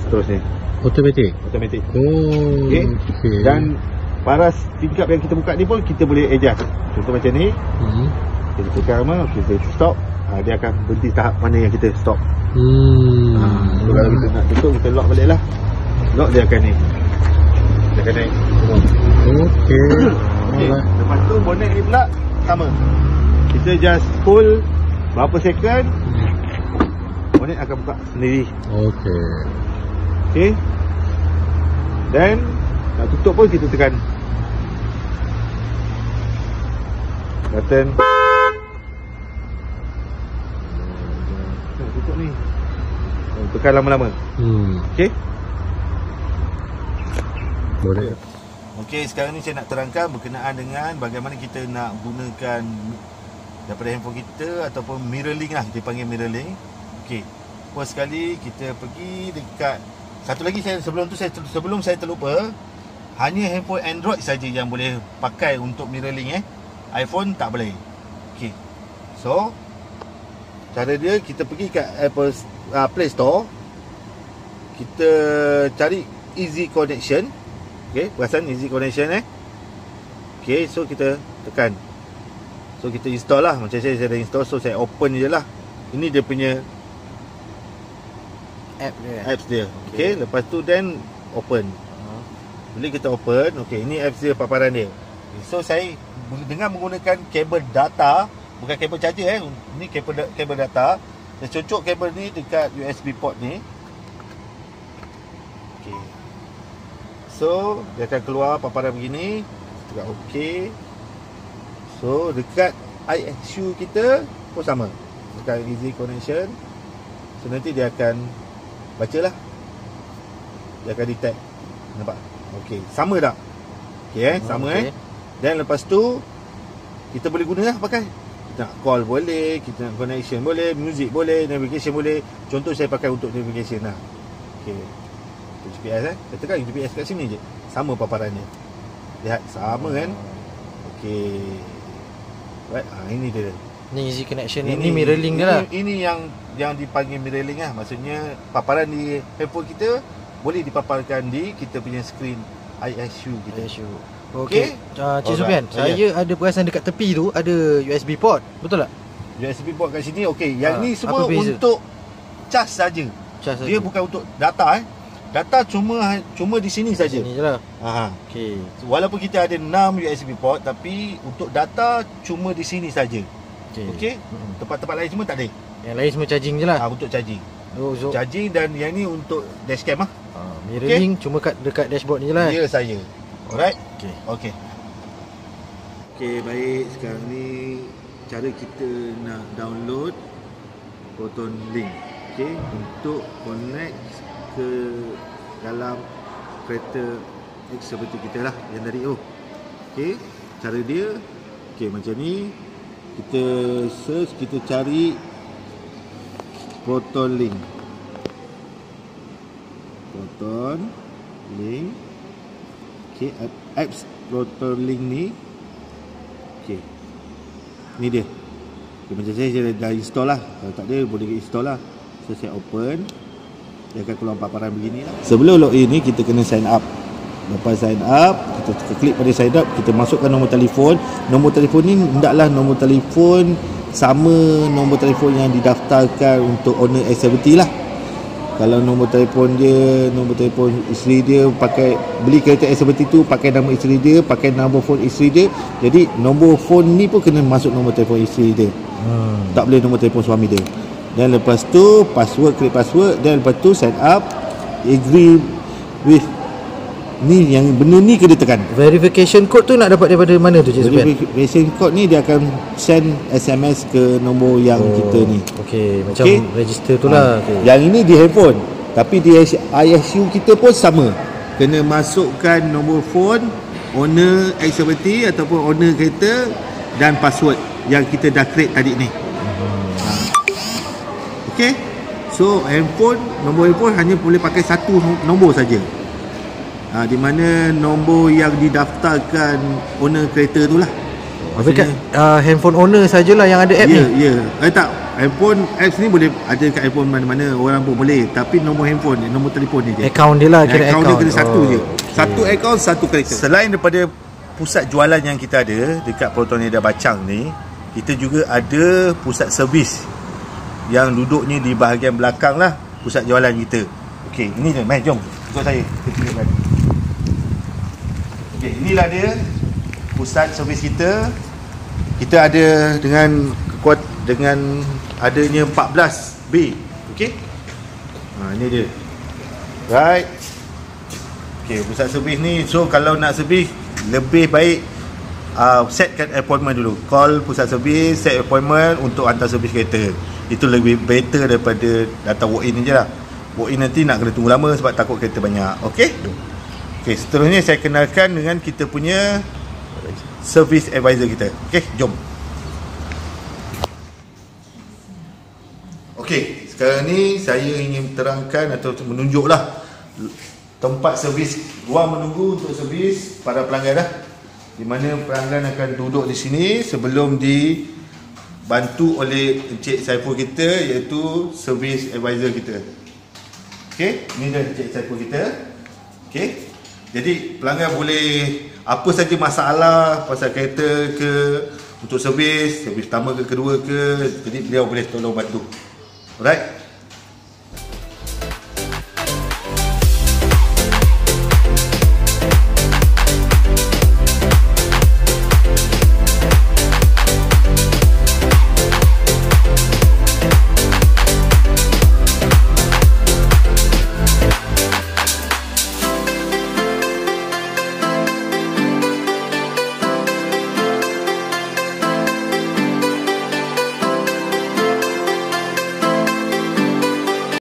seterusnya. Automatic. Automatic. Oh, Okey. okey. Dan paras tingkap yang kita buka ni pun kita boleh adjust. Contoh macam ni, kita tekan apa, kita stop, dia akan berhenti tahap mana yang kita stop. So kalau kita nak tutup, kita lock balik lah. Lock dia akan naik. Dia akan naik. Okey. Okay. Lepas tu bonnet ni pula sama. Kita just hold berapa second, bonnet akan buka sendiri. Okey. Okay. Dan nak tutup pun kita tekan button. Tutup ni. Tekan lama-lama. Okay. Boleh. Okey, sekarang ni saya nak terangkan berkenaan dengan bagaimana kita nak gunakan daripada handphone kita ataupun mirroring lah, kita panggil mirroring. Okey. First sekali kita pergi dekat, satu lagi sebelum saya terlupa, hanya handphone Android saja yang boleh pakai untuk mirroring iPhone tak boleh. Okey. So cara dia, kita pergi kat Apple Play Store, kita cari Easy Connection. Okey, perasan Easy Connection Okey, so kita tekan. So kita install lah. Macam saya dah install, so saya open je lah. Ini dia punya apps dia. Okey, lepas tu then open. Bila kita open, okey, ini apps dia, paparan dia. So saya dengan menggunakan kabel data, bukan kabel charger ini kabel data. Saya cocok kabel ni dekat USB port ni. Okey. So dia akan keluar paparan begini. Tekan OK. So dekat ISU kita pun sama, dekat Easy Connection. So nanti dia akan bacalah, dia akan detect. Nampak? OK, sama tak? OK sama Dan lepas tu kita boleh guna lah pakai. Kita nak call boleh, kita nak connection boleh, music boleh, navigation boleh. Contoh saya pakai untuk navigation lah. OK, GPS saya tekan GPS kat sini je, sama paparannya. Lihat, sama kan? Okey. Right, ini dia. Ni Easy Connection ni mirroring dia lah. Ini yang dipanggil mirroring lah. Maksudnya paparan di handphone kita boleh dipaparkan di kita punya screen ISU kita. ISU. Okey. Cik Sufian, saya ada perasan dekat tepi tu ada USB port, betul tak? USB port kat sini. Okey, yang ni semua untuk cas saja. Dia bukan untuk data Data cuma di sini saja. Sini jelah. Okey. So, walaupun kita ada 6 USB port, tapi untuk data cuma di sini saja. Okey. Tempat-tempat lain semua tak ada. Yang lain semua charging je lah. Untuk charging. So charging, dan yang ni untuk dashcam mirroring cuma dekat dashboard ni je lah. Ya, saya. Alright. Okey. Okey, baik. Sekarang ni cara kita nak download Proton Link. Okey, untuk connect ke dalam kereta X70 kita lah yang tadi tu. Okey, cara dia macam ni. Kita search, kita cari Proton Link. Okey, apps Proton Link ni. Okey, ni dia. Macam saya dah install lah. Kalau tak ada, boleh install lah. So saya open, dia akan keluar paparan begini lah. Sebelum login ni kita kena sign up. Lepas sign up, kita klik pada sign up, kita masukkan nombor telefon. Nombor telefon ni hendaklah nombor telefon sama nombor telefon yang didaftarkan untuk owner X70 lah. Kalau nombor telefon dia, nombor telefon isteri dia, pakai beli kereta S72 pakai nama isteri dia, pakai nombor phone isteri dia. Jadi nombor phone ni pun kena masuk nombor telefon isteri dia. Tak boleh nombor telefon suami dia. Dan lepas tu password, create password, dan lepas tu set up, agree with ni, yang benda ni kena tekan. Verification code tu nak dapat daripada mana tu, Cik Sufian? Verification code ni dia akan send SMS ke nombor yang kita ni. Okey, macam register tu lah. Yang ini di handphone, tapi di ISU kita pun sama. Kena masukkan nombor phone owner X70 ataupun owner kereta dan password yang kita dah create tadi ni. Okey. So handphone, nombor handphone hanya boleh pakai satu nombor saja. Di mana nombor yang didaftarkan owner kereta tu lah. Maksudnya handphone owner sajalah yang ada app ni? Ya. Tak, handphone apps ni boleh ada kat handphone mana-mana, orang pun boleh. Tapi nombor handphone, nombor telefon ni je. Akaun dia lah, kira akaun dia kena satu je. Okay. Satu akaun, satu kereta. Selain daripada pusat jualan yang kita ada dekat Protonida Bachang ni, kita juga ada pusat servis yang duduknya di bahagian belakang lah pusat jualan kita. Okey, ini dia. Mai, jom. Ikut saya. Kita tunjukkan. Okey, inilah dia pusat servis kita. Kita ada dengan adanya 14 bay. Okey. Ini dia. Right. Okey, pusat servis ni, so kalau nak servis lebih baik setkan appointment dulu. Call pusat servis, set appointment untuk hantar servis kereta. Itu lebih better daripada datang walk-in je lah. Walk-in nanti nak kena tunggu lama sebab takut kereta banyak. Okey. Okey, seterusnya saya kenalkan dengan kita punya service advisor kita. Okey, jom. Okey, sekarang ni saya ingin terangkan atau menunjuklah tempat servis, ruang menunggu untuk servis para pelanggan dah. Di mana pelanggan akan duduk di sini sebelum dibantu oleh Encik Saiful kita, iaitu servis advisor kita. Okey, ini dah Encik Saiful kita. Okey. Jadi pelanggan boleh apa saja masalah pasal kereta ke, untuk servis pertama ke kedua ke, jadi beliau boleh tolong bantu. Alright.